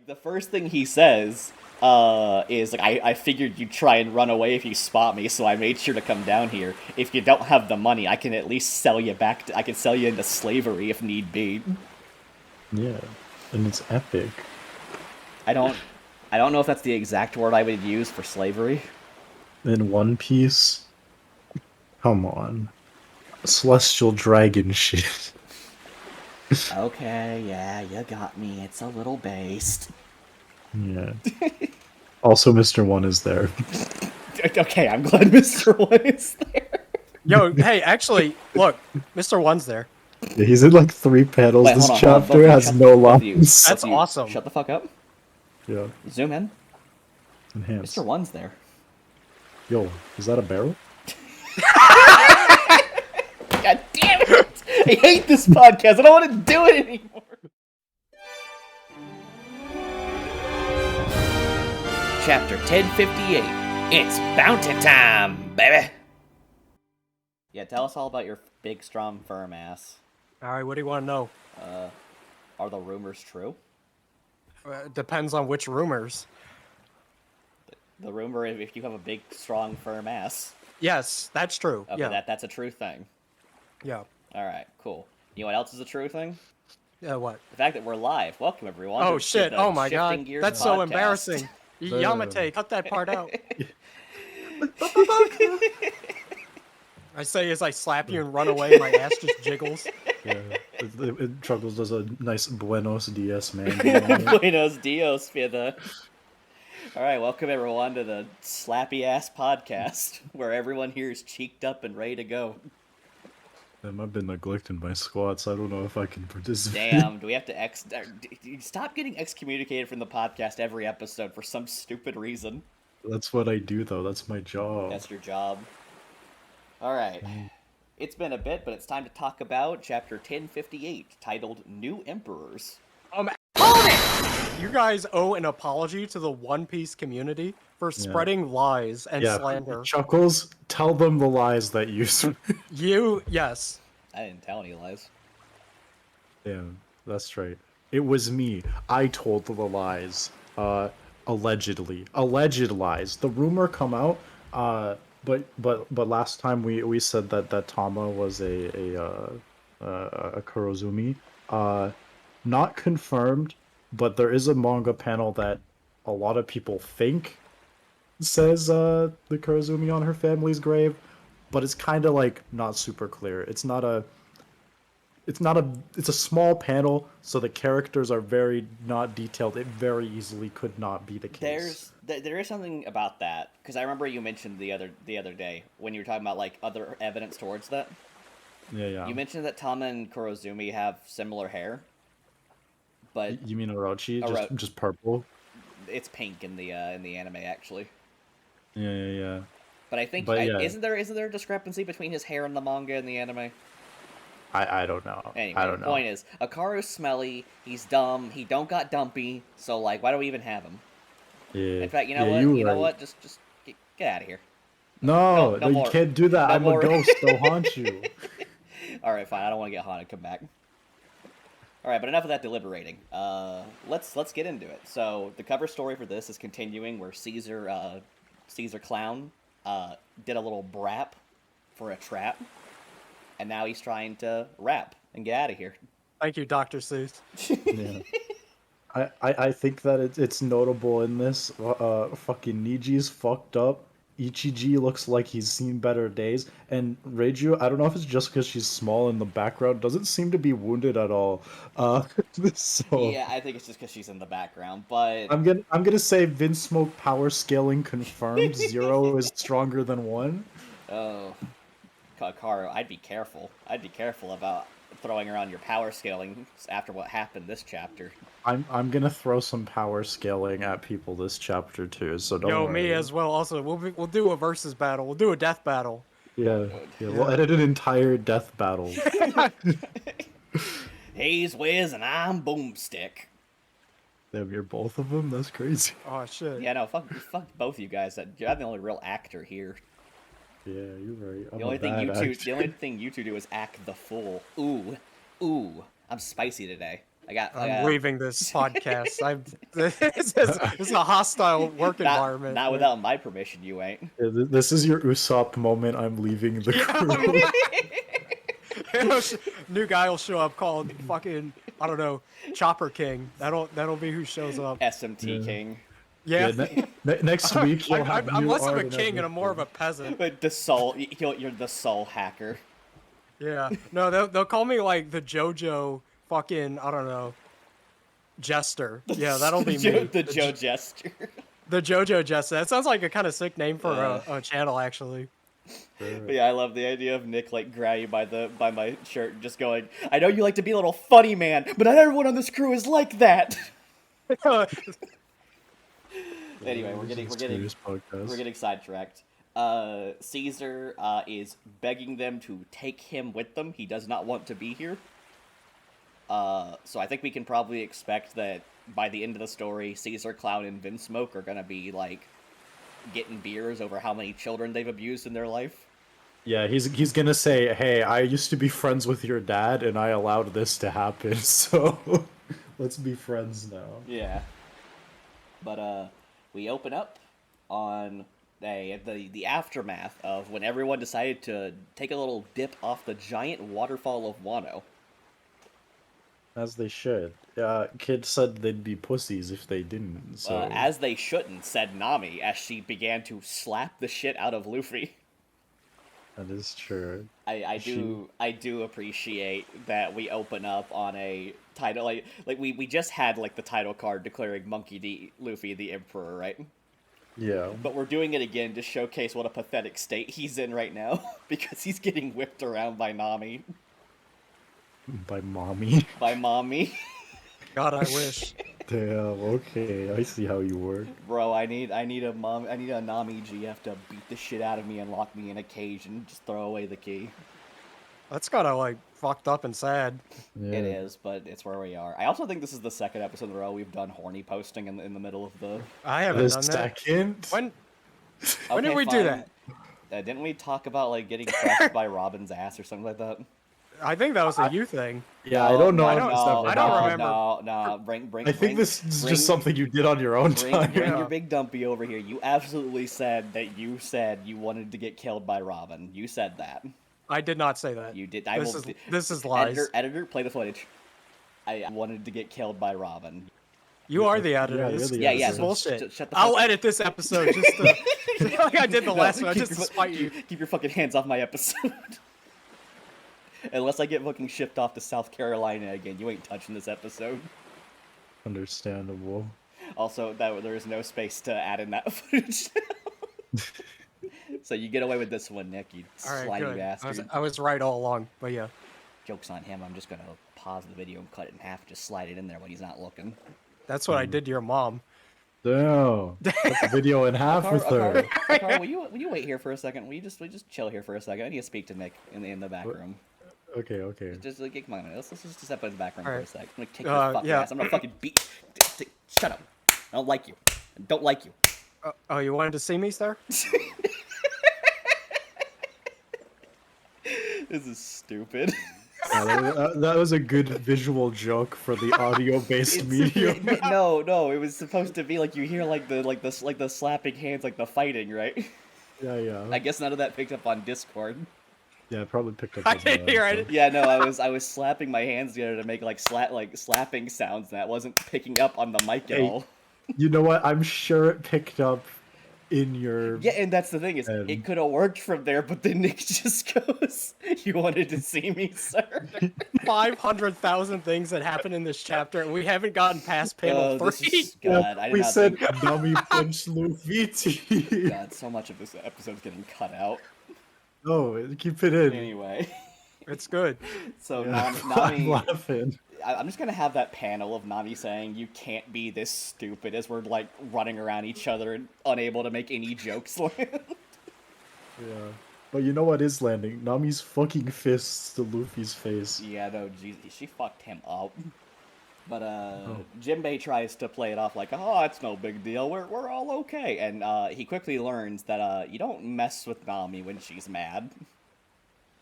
the first thing he says is like, I figured you'd try and run away if you spot me, so I made sure to come down here. If you don't have the money, I can at least sell you back. I can sell you into slavery if need be. Yeah, and it's epic. I don't, I don't know if that's the exact word I would use for slavery. In One Piece, come on, celestial dragon shit. Okay, yeah, you got me. It's a little based. Yeah. Also, Mr. One is there. Okay, I'm glad Mr. One is there. Yo, hey, actually, look, Mr. One's there. Yeah, he's in like 3 panels. Wait, This hold on. Both chapter of you, has no both of you, lines. both That's of you, awesome. Shut the fuck up. Yeah, Zoom in. enhance. Mr. One's there. Yo, is that a barrel? God damn it! I hate this podcast. I don't want to do it anymore. Chapter 1058. It's bounty time, baby. Yeah, tell us all about your big, strong, firm ass. All right, what do you want to know? Are the rumors true? Depends on which rumors. The rumor is if you have a big, strong, firm ass. Yes, that's true. Okay, Yeah. that's a true thing. Yeah. All right, cool. You know what else is a true thing? Yeah, what? The fact that we're live. Welcome, everyone. Oh, to shit. the Oh, my Shifting God. Gears That's so podcast. embarrassing. Yamate, cut that part out. I say as I slap you and run away, my ass just jiggles. Yeah, Truckles does a nice Buenos Dias, man. Buenos dios, Fida. All right, welcome everyone to the Slappy Ass Podcast, where everyone here is cheeked up and ready to go. I've been neglecting my squats. I don't know if I can participate. Damn, do we have to stop getting excommunicated from the podcast every episode for some stupid reason? That's what I do, though. That's my job. That's your job. All right. It's been a bit, but it's time to talk about Chapter 1058, titled New Emperors. You guys owe an apology to the One Piece community for spreading lies and slander. Chuckles, tell them the lies that you... Yes. I didn't tell any lies. Yeah, that's right. It was me. I told the lies. Allegedly. Alleged lies. The rumor come out, but last time we said that Tama was a Kurozumi. Not confirmed, but there is a manga panel that a lot of people think says the Kurozumi on her family's grave, but it's kind of like not super clear. It's a small panel, so the characters are very not detailed. It very easily could not be the case. There is something about that, because I remember you mentioned the other day when you were talking about like other evidence towards that. Yeah. You mentioned that Tama and Kurozumi have similar hair, but You mean Orochi? Just purple? it's pink in the anime actually. Yeah. But I think yeah. isn't there a discrepancy between his hair in the manga and the anime? I don't know. Anyway, I don't the know. point is, Akaru's smelly, he's dumb, he don't got dumpy, so like, why do we even have him? Yeah. In fact, you Yeah, know right. what? Just get out of here. No, No you more. can't do that. No I'm more. a ghost. They'll haunt you. All right, fine. I don't want to get haunted. Come back. All right, but enough of that deliberating. Let's get into it. So the cover story for this is continuing where Caesar Clown did a little brap for a trap, and now he's trying to rap and get out of here. Thank you, Dr. Seuss. Yeah. I think that it's notable in this. Fucking Niji's fucked up. Ichiji looks like he's seen better days, and Reiju, I don't know if it's just because she's small in the background, doesn't seem to be wounded at all. So Yeah, I think it's just because she's in the background, but I'm gonna say Vince Smoke power scaling confirmed. 0 is stronger than 1. oh, Kakaru, I'd be careful. I'd be careful about throwing around your power scaling after what happened this chapter. I'm gonna throw some power scaling at people this chapter too, so don't worry. Me as well. Also, we'll do a versus battle. We'll do a death battle. Yeah, we'll edit an entire death battle. He's Wiz and I'm Boomstick. Damn, you're both of them? That's crazy. Oh shit. Yeah, no, fuck both of you guys. I'm the only real actor here. Yeah, you're right. The only thing you two do is act the fool. Ooh, I'm spicy today. I'm leaving this podcast. This is a hostile work environment. Not without my permission, you ain't. This is your Usopp moment. I'm leaving the crew. New guy will show up called fucking, I don't know, Chopper King. That'll be who shows up. SMT King. Yeah. Next week you'll have I'm new less of a art king and I'm more of everything. a peasant. But the soul, you're the soul hacker. Yeah. No, they'll call me like the JoJo fucking, I don't know, jester. Yeah, that'll be me. The Joe Jester. The JoJo jester. That sounds like a kind of sick name for a channel, actually. But yeah, I love the idea of Nick like grabbing by my shirt and just going, I know you like to be a little funny man, but not everyone on this crew is like that. Anyway, we're getting sidetracked. Caesar is begging them to take him with them. He does not want to be here. So I think we can probably expect that by the end of the story, Caesar, Clown, and Vinsmoke are gonna be like getting beers over how many children they've abused in their life. Yeah, he's gonna say, "Hey, I used to be friends with your dad, and I allowed this to happen. So let's be friends now." Yeah. But we open up on the aftermath of when everyone decided to take a little dip off the giant waterfall of Wano. As they should. Kid said they'd be pussies if they didn't. So As they shouldn't, said Nami as she began to slap the shit out of Luffy. that is true. I do appreciate that we open up on a title like we just had like the title card declaring Monkey D. Luffy the Emperor, right? Yeah. But we're doing it again to showcase what a pathetic state he's in right now because he's getting whipped around by Nami. By mommy. By mommy. God, I wish. Damn. Okay, I see how you work. Bro, I need a Nami GF to beat the shit out of me and lock me in a cage and just throw away the key. That's kind of like fucked up and sad. Yeah. It is, but it's where we are. I also think this is the second episode in a row we've done horny posting in the middle of the. I haven't The done that. second. When Okay, did we do fine. that? Didn't we talk about like getting crushed by Robin's ass or something like that? I think that was a you thing. Yeah, I don't know. I if don't- this No, ever I don't happened. remember. No, bring. I think this is just something you did on your own time. Bring Yeah. your big dumpy over here. You absolutely said that you said you wanted to get killed by Robin. You said that. I did not say that. You did. This is lies. Editor, play the footage. I wanted to get killed by Robin. You are the editor. Yeah, This, you're the Yeah, this yeah. is bullshit. Shut the I'll fuck- edit this episode just to like I did the last one, just to spite you. Keep your fucking hands off my episode. Unless I get fucking shipped off to South Carolina again, you ain't touching this episode. Understandable. Also, there is no space to add in that footage. So you get away with this one, Nick, you All right, slimy good. bastard. I was right all along, but yeah. Joke's on him, I'm just gonna pause the video and cut it in half and just slide it in there when he's not looking. That's what I did to your mom. Damn. Put the video in half with her. Akar, will you wait here for a second? Will you just chill here for a second? I need to speak to Nick in the back room. Okay, okay. Just like, come on, let's just step in the back room for a Alright. sec. I'm gonna kick your fucking yeah. ass. I'm gonna fucking beat. Shut up. I don't like you. I don't like you. Oh, you wanted to see me, sir? This is stupid. Yeah, that was a good visual joke for the audio-based medium. No, it was supposed to be like you hear like the slapping hands, like the fighting, right? Yeah, yeah. I guess none of that picked up on Discord. Yeah, probably picked up. I on didn't that, hear so. it. Yeah, no, I was slapping my hands together to make like slapping sounds, and that wasn't picking up on the mic at Hey. all. You know what? I'm sure it picked up in your. Yeah, and that's the thing is, And- it could have worked from there, but then Nick just goes, "You wanted to see me, sir." 500,000 things that happened in this chapter, and we haven't gotten past panel This 3. is, God, I did we not said think. Nami punched Luffy. God, so much of this episode's getting cut out. No, keep it in. Anyway, It's good. so Yeah, I'm Nami, laughing. I'm just gonna have that panel of Nami saying, "You can't be this stupid," as we're like running around each other and unable to make any jokes land. Yeah. But you know what is landing? Nami's fucking fists to Luffy's face. Yeah, no, she fucked him up. But Jinbei tries to play it off like, "Oh, it's no big deal. We're all okay." And he quickly learns that you don't mess with Nami when she's mad.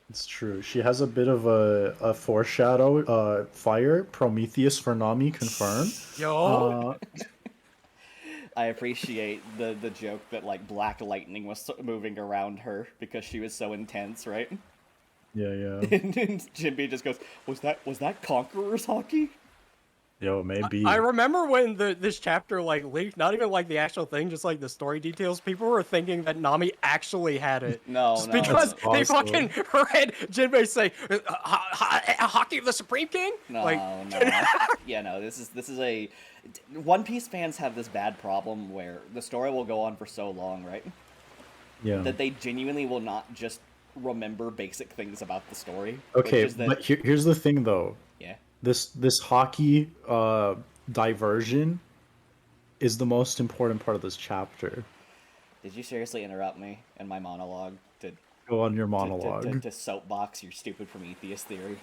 It's true. She has a bit of a foreshadow. Fire Prometheus for Nami confirmed. Yo. Uh, I appreciate the joke that like black lightning was moving around her because she was so intense, right? yeah. And Jinbei just goes, "Was that Conqueror's hockey?" Yo, maybe. I remember when this chapter like leaked, not even like the actual thing, just like the story details. People were thinking that Nami actually had it. No, Just no. because That's they awesome. fucking read Jinbei say, "Hockey of the Supreme King." No, Like, no. Yeah, no. This is a One Piece fans have this bad problem where the story will go on for so long, right? Yeah. That they genuinely will not just remember basic things about the story. Okay, Which is that, but here's the thing though. yeah. This hockey diversion is the most important part of this chapter. Did you seriously interrupt me in my monologue to Go on your to, monologue. to soapbox your stupid Prometheus theory?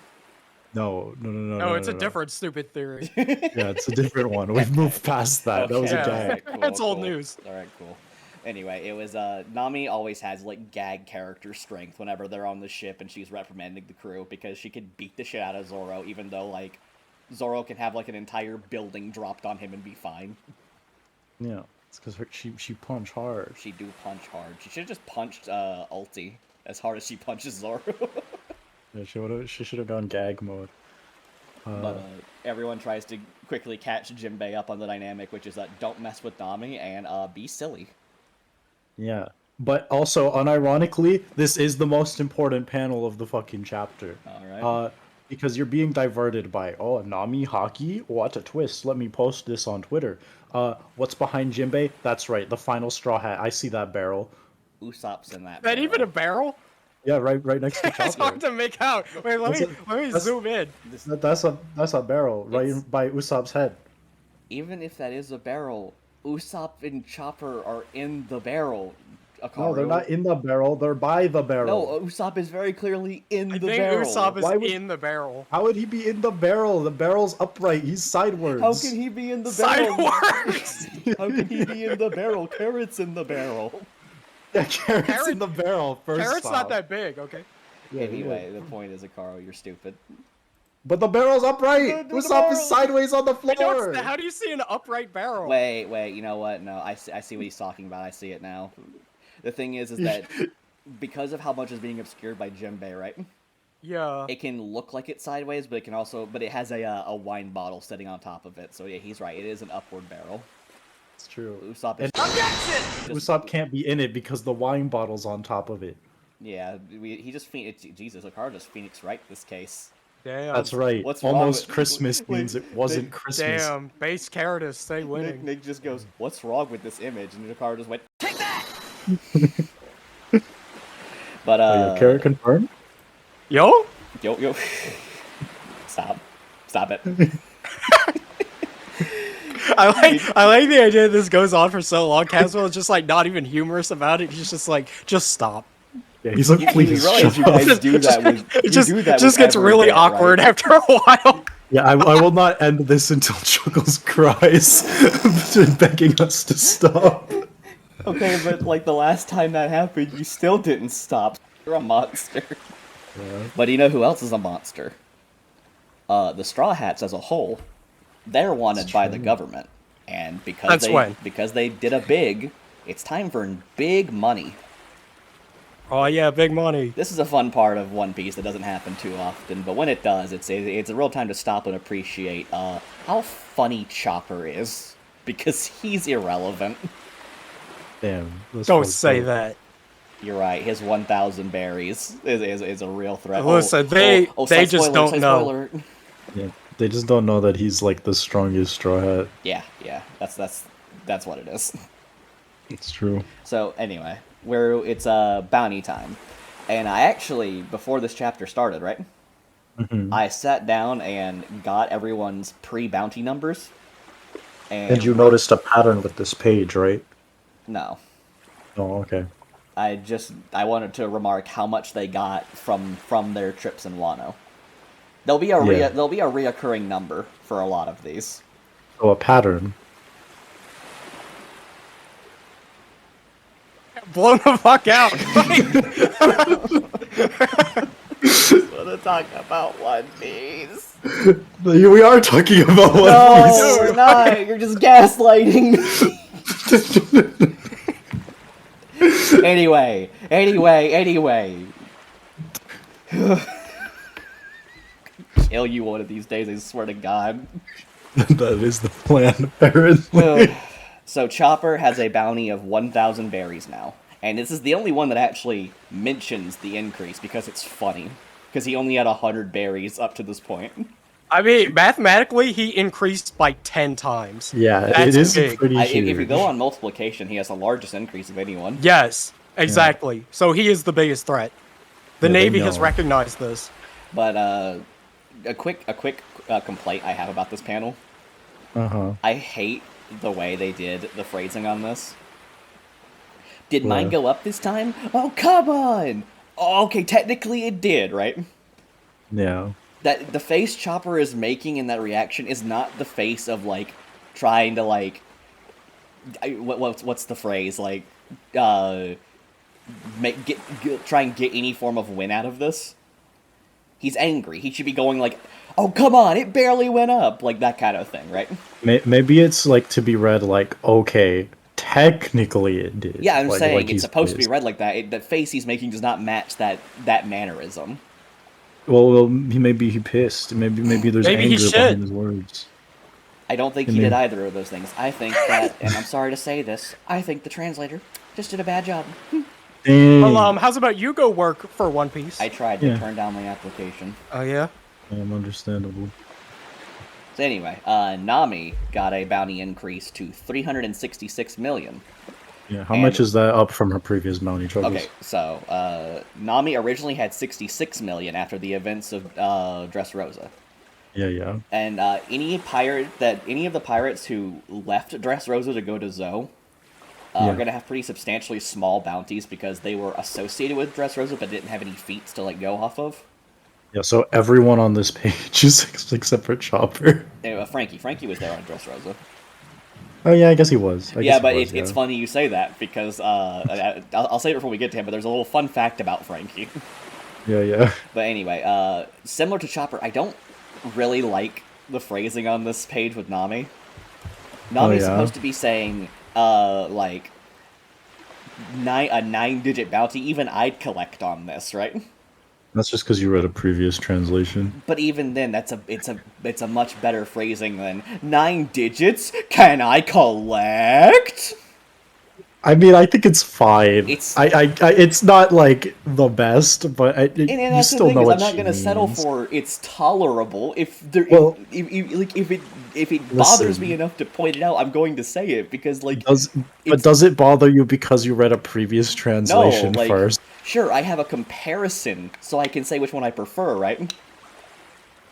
no, it's a different stupid theory. Yeah, it's a different one. We've moved past that. That was a Yeah. gag. Cool, That's old cool. news. All right, cool. Anyway, it was Nami always has like gag character strength whenever they're on the ship and she's reprimanding the crew because she could beat the shit out of Zoro even though like Zoro can have like an entire building dropped on him and be fine. Yeah, it's because she punch hard. She do punch hard. She should have just punched Ulti as hard as she punches Zoro. Yeah, she should have gone gag mode. But everyone tries to quickly catch Jinbei up on the dynamic, which is that don't mess with Nami and be silly. Yeah. But also, unironically, this is the most important panel of the fucking chapter. Alright. Because you're being diverted by, oh, Nami Hockey? What a twist. Let me post this on Twitter. What's behind Jinbei? That's right, the final straw hat. I see that barrel. Usopp's in that. Is that even a barrel. barrel? Yeah, right next to It's hard Chopper. to make out. Wait, let me zoom in. That's a barrel right It's- by Usopp's head. Even if that is a barrel, Usopp and Chopper are in the barrel. Akaru. No, they're not in the barrel. They're by the barrel. No, Usopp is very clearly in I the think barrel. Usopp is Why would- in the barrel. How would he be in the barrel? The barrel's upright. He's sideways. How can he be in the barrel? Sideways. How can he be in the barrel? Carrot's in the barrel. Yeah, Carrot's Carrot- in the barrel first. Carrot's not off. that big, okay? Yeah, Anyway, the point is, Akaru, you're stupid. But the barrel's upright. The Usopp barrel- is sideways on the I know floor. how do you see an upright barrel? Wait, you know what? No, I see what he's talking about. I see it now. The thing is that because of how much is being obscured by Jinbei, right? Yeah. It can look like it's sideways, but it has a wine bottle sitting on top of it. So yeah, he's right. It is an upward barrel. It's true. Usopp is Usopp can't be in it because the wine bottle's on top of it. Yeah, he just Jesus, Akaru just Phoenix right this case. Damn. That's right. What's wrong Almost with- Christmas wait, means it wasn't wait, Christmas. Damn. Base Carrotus, stay winning. Nick just goes, "What's wrong with this image?" And Akaru just went, "Take that." But Oh, yeah, Carrot confirmed? Yo? yo, stop it. I like the idea that this goes on for so long. Caswell is just like not even humorous about it. He's just like, just stop. Yeah, he's like, You please realize shut you up. guys do that with It you just, do that just with gets every really bit, awkward right? after a while. Yeah, I will not end this until Chuckles cries, begging us to stop. Okay, but like the last time that happened, you still didn't stop. You're a monster. Yeah. But you know who else is a monster? The Straw Hats as a whole. They're wanted by the true. government, and That's when. because they did a big, it's time for big money. Oh yeah, big money. This is a fun part of One Piece that doesn't happen too often, but when it does, it's a real time to stop and appreciate how funny Chopper is, because he's irrelevant. Damn. this Don't was say dope. that. You're right. His 1,000 berries is a real threat. Listen, they slight just spoiler, don't slight know. spoiler. Yeah, they just don't know that he's like the strongest Straw Hat. Yeah. That's what it is. It's true. So anyway, it's bounty time, and I actually before this chapter started, right? Mhm. I sat down and got everyone's pre-bounty numbers. And you noticed a pattern with this page, right? No. Oh, okay. I wanted to remark how much they got from their trips in Wano. There'll be a reoccurring number for a lot of these. Oh, a pattern. Blown the fuck out. wanna talk about One Piece. We are talking about One No, Piece. we're not. You're just gaslighting me. Anyway. Kill you one of these days, I swear to God. That is the plan, apparently. So Chopper has a bounty of 1,000 berries now. And this is the only one that actually mentions the increase because it's funny. Because he only had 100 berries up to this point. I mean, mathematically, he increased by 10 times. Yeah, That's it is big. pretty huge. If you go on multiplication, he has the largest increase of anyone. Yes, exactly. So he is the biggest threat. The Yeah, they Navy has know. recognized this. But a quick complaint I have about this panel. I hate the way they did the phrasing on this. Did mine go up this time? Oh, come on! Oh, okay, technically it did, right? Yeah. That the face Chopper is making in that reaction is not the face of like trying to like what's the phrase, like try and get any form of win out of this. He's angry. He should be going like, "Oh, come on, it barely went up," like that kind of thing, right? Maybe it's like to be read like, okay, technically it did. Yeah, I'm like, saying like it's he's supposed to be pissed. read like that. The face he's making does not match that mannerism. Well, maybe he pissed. Maybe there's Maybe he anger should. behind his words. I don't think he did either of those things. I think that, and I'm sorry to say this, I think the translator just did a bad job. Dang. Well, how's about you go work for One Piece? I tried to turn down my application. Oh, yeah? Understandable. So anyway, Nami got a bounty increase to 366 million. Yeah, how much is that up from her previous bounty troubles? Okay, so Nami originally had 66 million after the events of Dressrosa. Yeah. And any of the pirates who left Dressrosa to go to Zoe are going to have pretty substantially small bounties because they were associated with Dressrosa but didn't have any feats to like go off of. Yeah, so everyone on this page is except for Chopper. Anyway, Frankie was there on Dressrosa. Oh yeah, I guess he was. It's funny you say that because I'll say it before we get to him, but there's a little fun fact about Frankie. Yeah. But anyway, similar to Chopper, I don't really like the phrasing on this page with Nami. Nami's supposed to be saying, like, a 9-digit bounty. Even I'd collect on this, right? That's just because you read a previous translation. But even then, it's a much better phrasing than 9 digits. Can I collect? I mean, I think it's fine. It's it's not like the best, but you that's still the thing, know is what I'm not she gonna settle means. for it's tolerable. If it bothers me enough to point it out, I'm going to say it because like. Does it bother you because you read a previous translation first? Sure, I have a comparison, so I can say which one I prefer, right?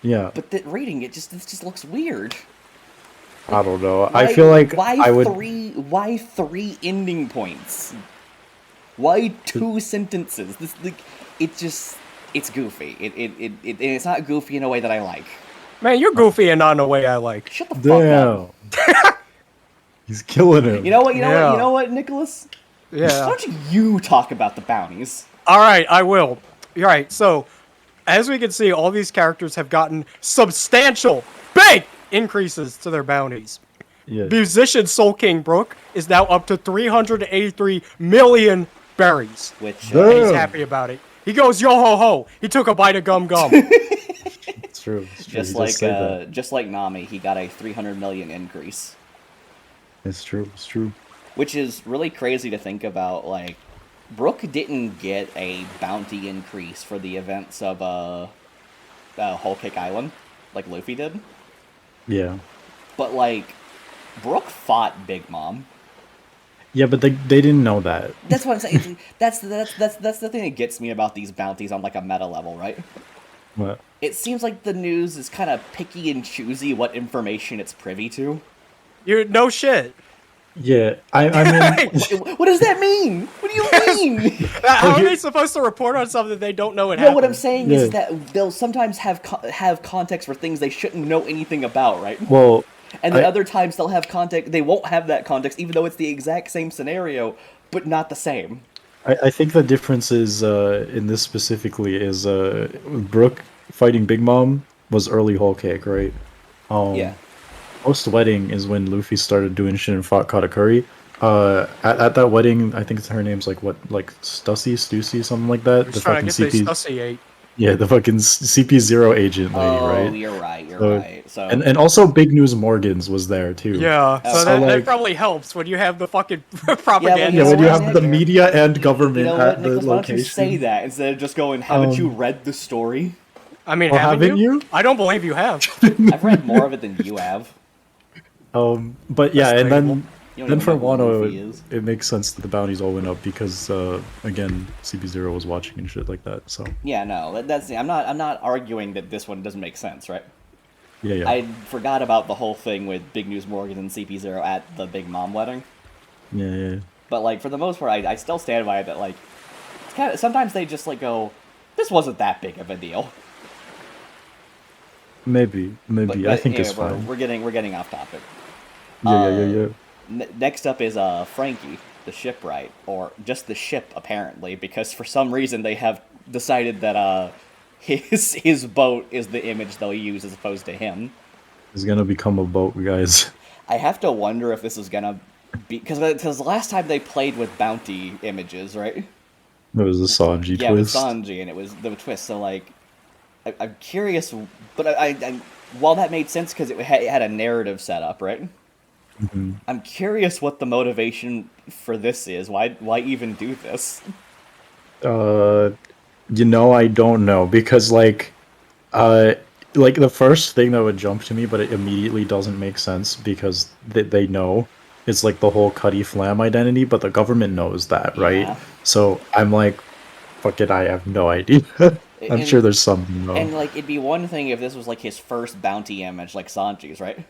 Yeah. But reading it just looks weird. I don't know. I feel like I would. Why 3 ending points? Why 2 sentences? This like it's goofy. And it's not goofy in a way that I like. Man, you're goofy and not in a way I like. Shut the fuck up. He's killing him. You know what, Nicholas? Yeah. Why don't you talk about the bounties? All right, I will. All right, so as we can see, all these characters have gotten substantial, big increases to their bounties. Yeah. Musician Soul King Brook is now up to 383 million berries. Which He's happy about it. He goes, yo ho ho. He took a bite of gum gum. It's true. just like Nami, he got a 300 million increase. It's true. It's true. Which is really crazy to think about. Like, Brook didn't get a bounty increase for the events of Whole Cake Island, like Luffy did. Yeah. But like, Brook fought Big Mom. Yeah, but they didn't know that. That's what I'm saying. That's the thing that gets me about these bounties on like a meta level, right? What? It seems like the news is kind of picky and choosy what information it's privy to. You're no shit. Yeah, I mean, What does that mean? What do you mean? How are they supposed to report on something they don't know No, what I'm saying is that they'll sometimes have context for things they shouldn't know anything about, right? Well, and then other times they'll have context. They won't have that context, even though it's the exact same scenario, but not the same. I think the difference is in this specifically is Brooke fighting Big Mom was early whole cake, right? Yeah. Post wedding is when Luffy started doing shit and fought Katakuri. At that wedding, I think her name's like what, like Stussy, something like that. He's The trying to fucking get the CP, Stussy 8. yeah, the fucking CP0 agent lady, Oh, right? you're right. You're So, right. So and also Big News Morgans was there too. Yeah, so Okay. that like- probably helps when you have the fucking Yeah, propaganda. Yeah, know when you what, have the Nick? media and you government know at what, the Nicholas? Why don't you location. say that instead of just going, "Haven't you Um, read the story?" I mean, Well, haven't haven't you? I don't believe you have. I've read more of it than you have. But yeah, That's and debatable. You don't then even for know who Wano, Luffy is. it makes sense that the bounties all went up because again, CP0 was watching and shit like that. So Yeah, no, that's. I'm not arguing that this one doesn't make sense, right? yeah. I forgot about the whole thing with Big News Morgan and CP0 at the Big Mom wedding. Yeah. But like for the most part, I still stand by it that like it's kind of sometimes they just like go, this wasn't that big of a deal. Maybe. But I think anyway, it's fine. we're getting off topic. Yeah. Next up is Frankie, the shipwright, or just the ship apparently, because for some reason they have decided that his boat is the image they'll use as opposed to him. It's gonna become a boat, guys. I have to wonder if this is gonna be because the last time they played with bounty images, right? It was a Sanji Yeah, with twist. Sanji, and it was the twist. So like, I'm curious, but I while that made sense because it had a narrative setup, right? Mhm. I'm curious what the motivation for this is. Why even do this? I don't know because uh, like the first thing that would jump to me, but it immediately doesn't make sense because they know it's like the whole Cuddy Flam identity, but the government knows that, right? Yeah. So I'm like, fuck it, I have no idea. I'm sure And there's something though. and like it'd be one thing if this was like his first bounty image, like Sanji's, right?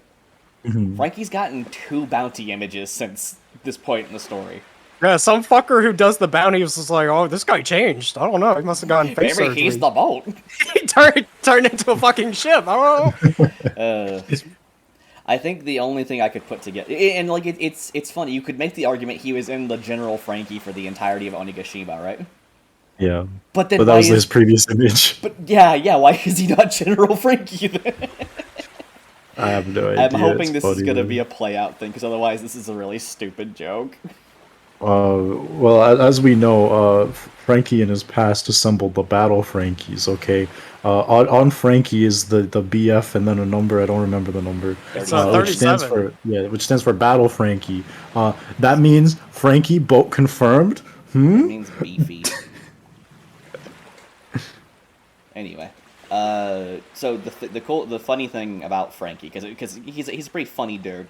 Mhm. Frankie's gotten 2 bounty images since this point in the story. Yeah, some fucker who does the bounty was just like, oh, this guy changed. I don't know. He must have gotten face Maybe surgery. he's the boat. He turned into a fucking ship. I don't know. I think the only thing I could put together, and like it's funny. You could make the argument he was in the General Frankie for the entirety of Onigashima, right? Yeah, But then but that why was is his previous image. but yeah, why is he not General Frankie then? I have no idea. I'm hoping It's this is funny, gonna though. be a play out thing, because otherwise this is a really stupid joke. Well, as we know, Frankie in his past assembled the Battle Frankies. Okay, on Frankie is the BF and then a number. I don't remember the number. It's Which stands 37. for which stands for Battle Frankie. That means Frankie boat confirmed. That means beefy. Anyway, so the funny thing about Frankie, because he's a pretty funny dude.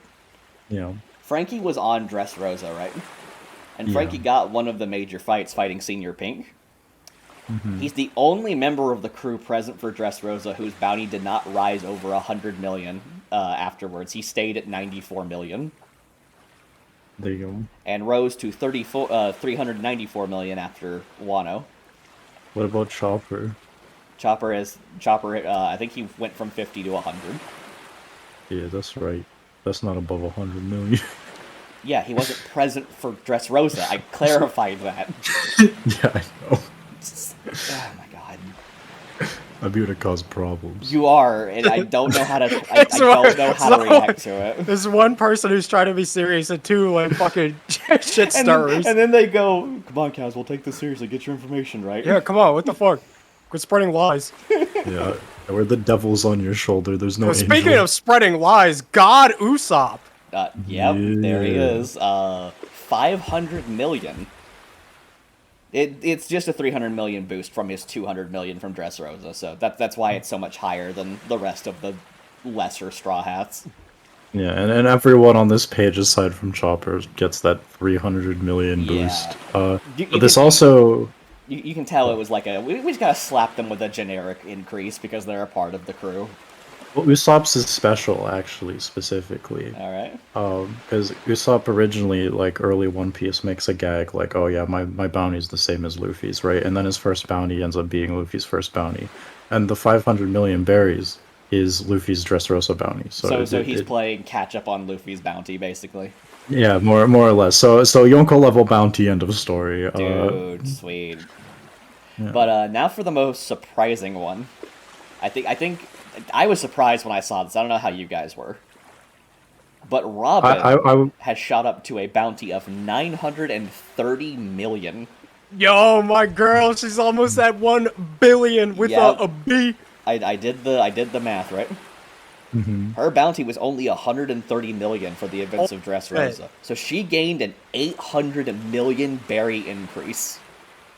Yeah. Frankie was on Dressrosa, right? And Yeah. Frankie got one of the major fights fighting Senior Pink. Mhm. He's the only member of the crew present for Dressrosa whose bounty did not rise over 100 million afterwards. He stayed at 94 million There you go. and rose to 394 million after Wano. What about Chopper? Chopper, I think he went from 50 to 100. Yeah, that's right. That's not above 100 million. Yeah, he wasn't present for Dressrosa. I clarified that. Yeah, I know. Oh my god. I'm here to cause problems. You are, and I don't know how to. I don't know how to react to it. There's one person who's trying to be serious and two like fucking shit stirrers. And then they go, "Come on, Kaz, we'll take this seriously. Get your information right." Yeah, come on, what the fuck? Quit spreading lies. Yeah, we're the devils on your shoulder. There's no. Speaking angel. of spreading lies, God Usopp. Yep, there he Yeah. is. 500 million. It's just a 300 million boost from his 200 million from Dressrosa, so that's why it's so much higher than the rest of the lesser Straw Hats. Yeah, and everyone on this page, aside from Chopper, gets that 300 million Yeah. boost. You But this can- also. You can tell it was like we just gotta slap them with a generic increase because they're a part of the crew. Well, Usopp's is special, actually, specifically. All right. Because Usopp originally, like, early One Piece makes a gag, like, oh yeah, my bounty's the same as Luffy's, right? And then his first bounty ends up being Luffy's first bounty. And the 500 million berries is Luffy's Dressrosa bounty. So he's playing catch up on Luffy's bounty, basically. Yeah, more or less. So Yonko level bounty, end of story. Dude, sweet. Yeah. But now for the most surprising one. I think I was surprised when I saw this. I don't know how you guys were. But Robin I has shot up to a bounty of 930 million. Yo, my girl, she's almost at 1 billion with Yep. a B. I did the math, right? mhm. Her bounty was only 130 million for the events of Dressrosa. So she gained an 800 million berry increase.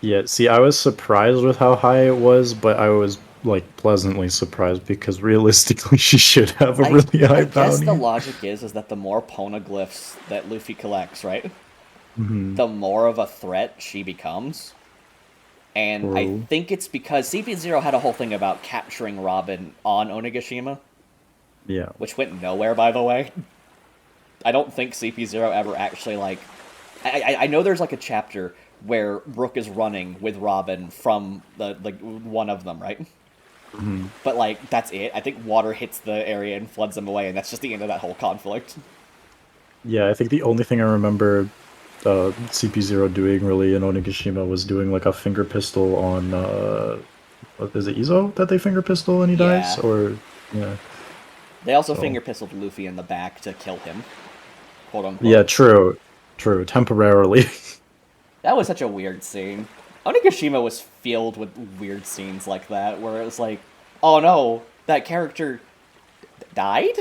Yeah, see, I was surprised with how high it was, but I was like pleasantly surprised because realistically, she should have a really high I guess bounty. the logic is that the more poneglyphs that Luffy collects, right? Mhm. The more of a threat she becomes. And I True. think it's because CP0 had a whole thing about capturing Robin on Onigashima, Yeah. which went nowhere, by the way. I don't think CP0 ever actually, like... I know there's, like, a chapter where Brook is running with Robin from, one of them, right? Mhm. But, like, that's it. I think water hits the area and floods them away, and that's just the end of that whole conflict. Yeah, I think the only thing I remember CP0 doing really in Onigashima was doing like a finger pistol on is it Izo that they finger pistol and he dies? Yeah. Or yeah. They also So finger pistoled Luffy in the back to kill him, quote unquote. yeah, true. True. Temporarily. That was such a weird scene. Onigashima was filled with weird scenes like that, where it was like, oh no, that character died?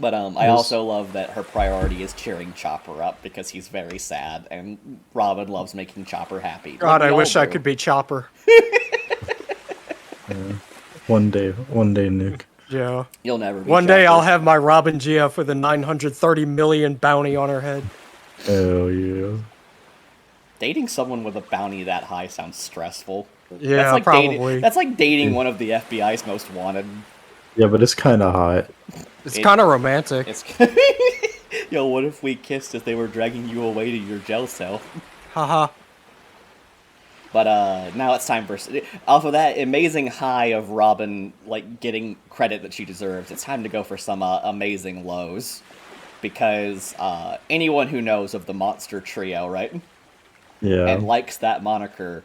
But I Yes. also love that her priority is cheering Chopper up because he's very sad, and Robin loves making Chopper happy. God, Like we I all wish I do. could be Chopper. Yeah. One day, Nick. Yeah. You'll never be One day Chopper. I'll have my Robin GF with a 930 million bounty on her head. Hell yeah. Dating someone with a bounty that high sounds stressful. Yeah, that's like probably. That's like dating Yeah. one of the FBI's most wanted. Yeah, but it's kind of hot. It's kind of romantic. It's yo, what if we kissed as they were dragging you away to your jail cell? Haha. But now it's time for off of that amazing high of Robin like getting credit that she deserves. It's time to go for some amazing lows, because anyone who knows of the Monster Trio, right, Yeah. and likes that moniker,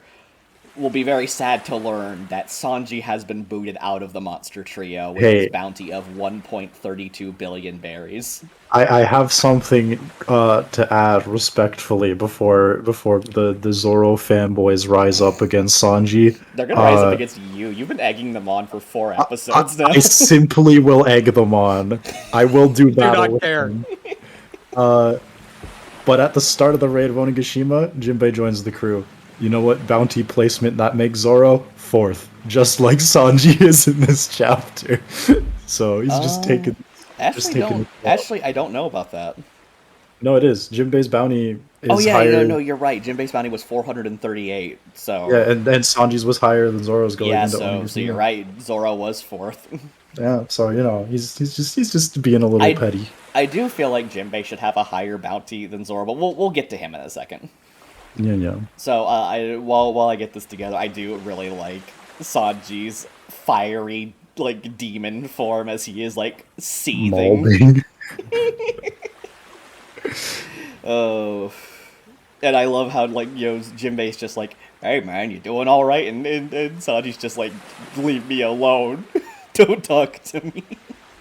will be very sad to learn that Sanji has been booted out of the Monster Trio with his Hey. bounty of 1.32 billion berries. I have something to add respectfully before the Zoro fanboys rise up against Sanji. They're gonna rise up against you. You've been egging them on for 4 episodes now. I simply will egg them on. I will do battle not with care. them. But at the start of the raid of Onigashima, Jinbei joins the crew. You know what bounty placement that makes Zoro? 4th. Just like Sanji is in this chapter. So he's just taking... Actually, I don't know about that. No, it is. Jinbei's bounty is Oh yeah, higher... no, you're right. Jinbei's bounty was 438. So Yeah, and Sanji's was higher than Zoro's going yeah, into so Onigashima. you're right. Zoro was 4th. Yeah, so you know he's just being a little petty. I do feel like Jinbei should have a higher bounty than Zoro, but we'll get to him in a second. Yeah. So while I get this together, I do really like Sanji's fiery like demon form as he is like seething. Molding. Oh, and I love how like Jinbei's just like, hey man, you doing all right, and Sanji's just like, leave me alone, don't talk to me.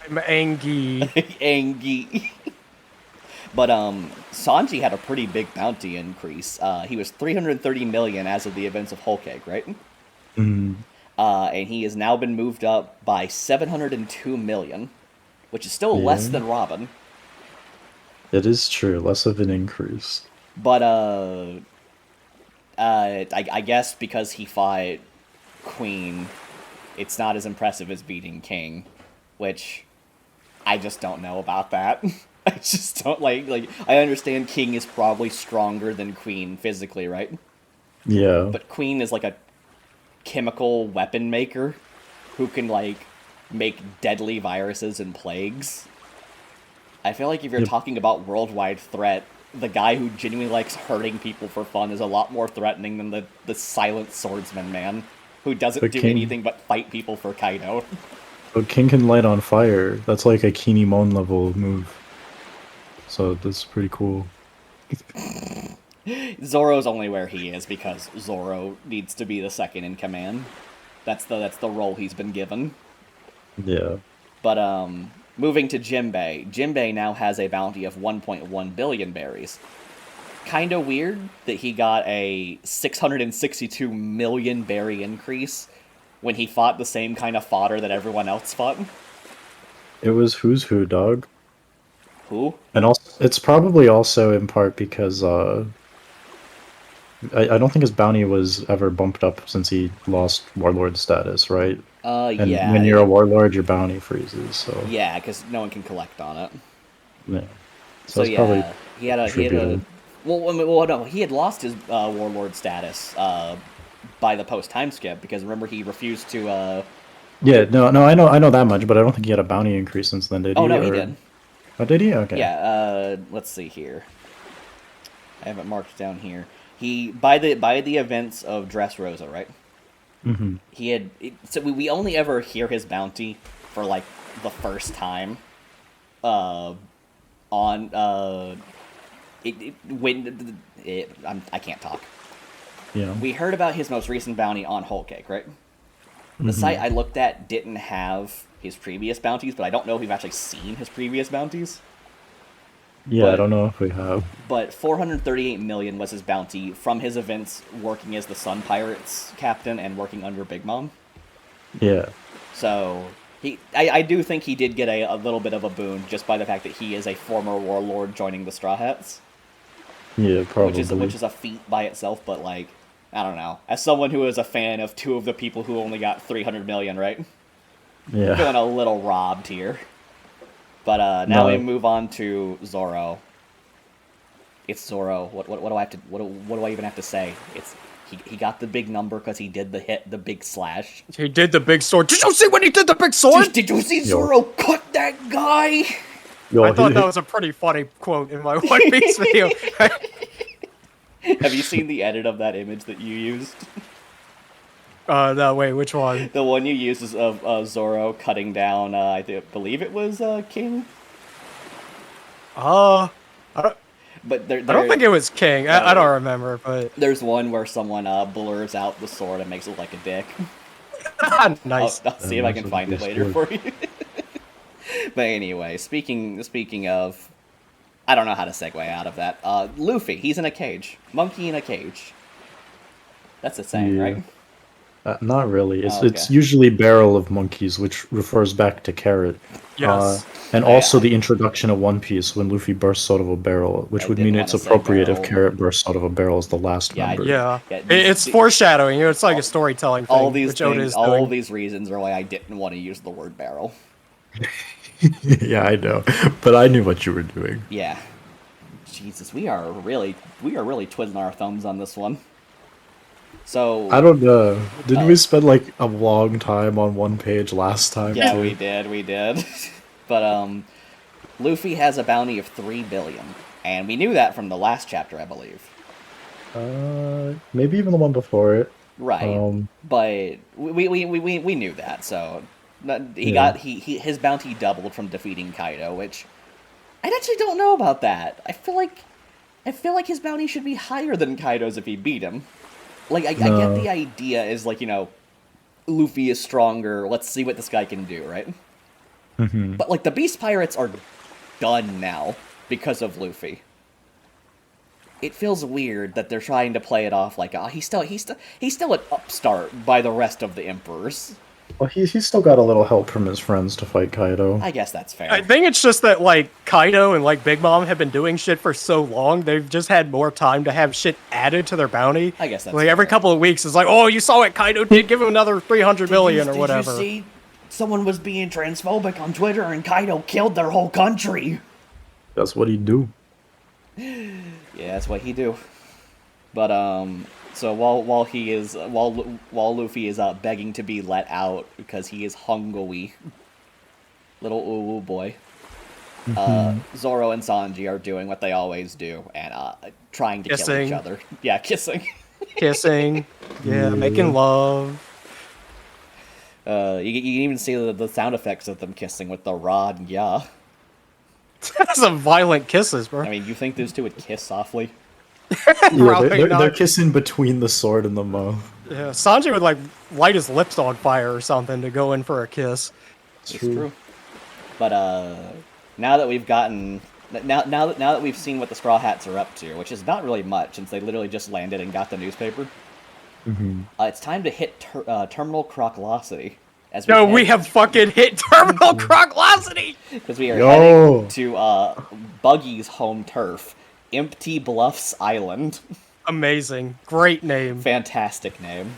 I'm angry. Angry. But Sanji had a pretty big bounty increase. He was 330 million as of the events of Whole Cake, right? Mm. And he has now been moved up by 702 million, which is still less than Robin. It is true, less of an increase. But I guess because he fought Queen, it's not as impressive as beating King, which I just don't know about that. I just don't like I understand King is probably stronger than Queen physically, right? Yeah. But Queen is like a chemical weapon maker who can like make deadly viruses and plagues. I feel like if you're talking about worldwide threat, the guy who genuinely likes hurting people for fun is a lot more threatening than the silent swordsman man who doesn't do anything but fight people for Kaido. But King can light on fire. That's like a Kinemon level move. so that's pretty cool. Zoro's only where he is because Zoro needs to be the second in command. That's the role he's been given. Yeah. But moving to Jinbei, Jinbei now has a bounty of 1.1 billion berries. Kind of weird that he got a 662 million berry increase when he fought the same kind of fodder that everyone else fought. It was Who's Who, dog. Who? And also, it's probably also in part because I don't think his bounty was ever bumped up since he lost warlord status, right? And Yeah. when you're a warlord, your bounty freezes. So Yeah, because no one can collect on it. yeah. So it's yeah, probably he had a contributed. well, no, he had lost his warlord status by the post time skip because remember he refused to. Yeah, no, I know that much, but I don't think he had a bounty increase since then, did he? Oh no, he Or... did. Oh, did he? Okay. Yeah. Let's see here. I have it marked down here. He by the events of Dressrosa, right? Mm-hmm. He had so we only ever hear his bounty for like the first time. On I can't talk. Yeah. We heard about his most recent bounty on Whole Cake, right? The site I looked at didn't have his previous bounties, but I don't know if we've actually seen his previous bounties. Yeah, I But- don't know if we have. But 438 million was his bounty from his events working as the Sun Pirates captain and working under Big Mom. Yeah. So I do think he did get a little bit of a boon just by the fact that he is a former warlord joining the Straw Hats. Yeah, probably. Which is a feat by itself, but like I don't know. As someone who is a fan of two of the people who only got 300 million, right? Yeah. Feeling a little robbed here. But now No. we move on to Zoro. It's Zoro. What do I have to what do I even have to say? It's he got the big number because he did the big slash. He did the big sword. Did you see when he did the big sword? Did you see Zoro cut that guy? Yo, I thought that was a pretty funny quote in my One Piece video. Have you seen the edit of that image that you used? No, wait, which one? The one you used is of Zoro cutting down, believe it was King? I But don't think it was King. I don't remember, but There's one where someone blurs out the sword and makes it look like a dick. nice. I'll see if I can That's find it what later this for you. But anyway, speaking of, I don't know how to segue out of that. Luffy, he's in a cage. Monkey in a cage. That's the saying, Yeah. right? Not really. It's Oh, it's okay. usually barrel of monkeys, which refers back to carrot. Yes. And Oh, yeah. also the introduction of One Piece when Luffy bursts out of a barrel, which I would didn't mean it's wanna say appropriate if barrel. carrot bursts out of a barrel as the last Yeah, member. Yeah. Yeah, It's foreshadowing. You know, it's like a storytelling thing, all these which Oda things, is all doing. these reasons are why I didn't want to use the word barrel. Yeah, I know, but I knew what you were doing. Yeah. Jesus, we are really twiddling our thumbs on this one. So I don't know. Didn't Oh. we spend like a long time on one page last time? yeah, too? we did. But Luffy has a bounty of 3 billion, and we knew that from the last chapter, I believe. Maybe even the one before it. Right. Um, But we knew that. So Yeah. his bounty doubled from defeating Kaido, which I actually don't know about that. I feel like his bounty should be higher than Kaido's if he beat him. Like I get No. the idea is like, Luffy is stronger. Let's see what this guy can do, right? mhm. But like the Beast Pirates are done now because of Luffy. It feels weird that they're trying to play it off like, he's still an upstart by the rest of the emperors. Well, he's still got a little help from his friends to fight Kaido. I guess that's fair. I think it's just that, like, Kaido and, like, Big Mom have been doing shit for so long, they've just had more time to have shit added to their bounty. I guess that's like, every fair. couple of weeks, it's like, oh, you saw what Kaido did? Give him another 300 million or whatever. Did you see someone was being transphobic on Twitter and Kaido killed their whole country? That's what he'd do. Yeah, that's what he do. But so while Luffy is begging to be let out because he is hungry, little ooh boy, Zoro and Sanji are doing what they always do and trying to kill each Kissing. other. Yeah, kissing. Kissing. Yeah, making love. You can even see the sound effects of them kissing with the rod. Yeah. Some violent kisses, bro. I mean, you think those two would kiss softly? Yeah, Probably they're not. kissing between the sword and the mouth. Yeah, Sanji would like light his lips on fire or something to go in for a kiss. It's It's true. true. But now that we've gotten now that we've seen what the Straw Hats are up to, which is not really much since they literally just landed and got the newspaper, it's time to hit Terminal Croclocity. As No, we have fucking hit Terminal Croclocity! because we are Yo. heading to Buggy's home turf, Empty Bluffs Island. Amazing. Great name. Fantastic name.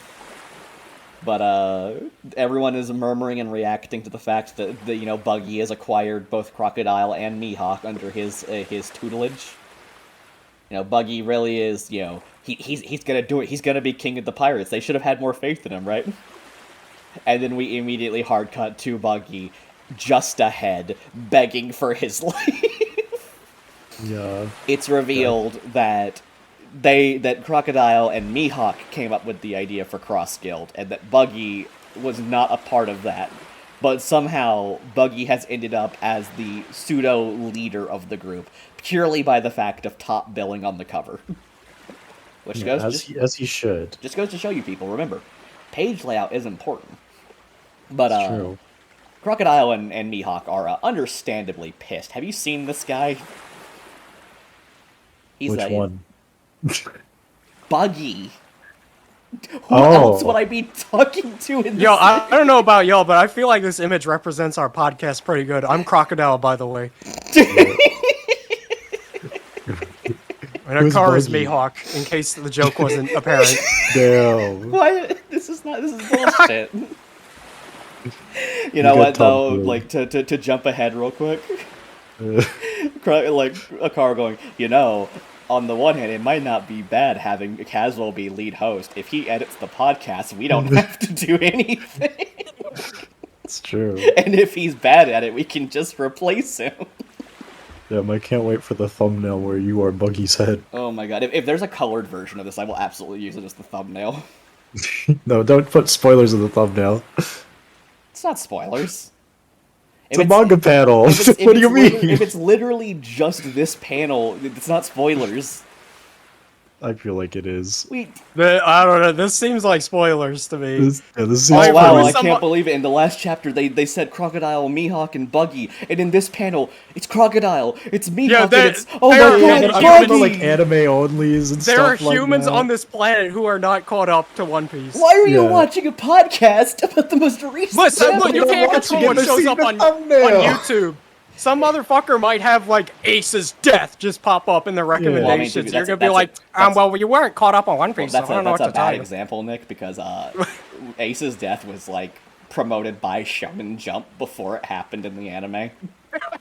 But everyone is murmuring and reacting to the fact that Buggy has acquired both Crocodile and Mihawk under his tutelage. Buggy really is he's gonna do it. He's gonna be king of the pirates. They should have had more faith in him, right? And then we immediately hard cut to Buggy just ahead, begging for his life. Yeah. It's revealed that Crocodile and Mihawk came up with the idea for Cross Guild, and that Buggy was not a part of that. But somehow, Buggy has ended up as the pseudo-leader of the group, purely by the fact of top billing on the cover. Which Yeah, goes as he should. just goes to show you people, remember, page layout is important. But It's true. Crocodile and Mihawk are understandably pissed. Have you seen this guy? He's Which one? Buggy. Who Oh. else would I be talking to in this? Yo, I don't know about y'all, but I feel like this image represents our podcast pretty good. I'm Crocodile, by the way. And our Who's car is Buggy? Mihawk, in case the joke wasn't apparent. Damn. Why? This is bullshit. You know got what though? Tom Cruise. Like to jump ahead real quick. Uh, Like a car going. On the one hand, it might not be bad having Caswell be lead host. If he edits the podcast, we don't have to do anything. it's true. And if he's bad at it, we can just replace him. Damn, I can't wait for the thumbnail where you are Buggy's head. Oh my god! If there's a colored version of this, I will absolutely use it as the thumbnail. No, don't put spoilers in the thumbnail. It's not spoilers. It's a manga panel. If it's- if What do you it's mean? If it's literally just this panel, it's not spoilers. I feel like it is. I don't know, this seems like spoilers to me. This Oh seems wow, probably I some- can't believe it. In the last chapter, they said Crocodile, Mihawk, and Buggy. And in this panel, it's Crocodile, it's Mihawk, Yeah, and there- it's... Oh there my are god, human- Buggy! I'm talking like anime onlys and There stuff are like humans that. on this planet who are not caught up to One Piece. Why are you Yeah. watching a podcast about the most recent Listen, look, chapter? you can't watching control it, what I shows see up the on thumbnail. YouTube. Some motherfucker might have like Ace's death just pop up in the recommendations. Well, I mean, You're gonna be like, that's- well, you weren't caught up on One Piece, so That's I don't know that's what a to tell bad you. example, Nick, because Ace's death was like promoted by Shonen Jump before it happened in the anime.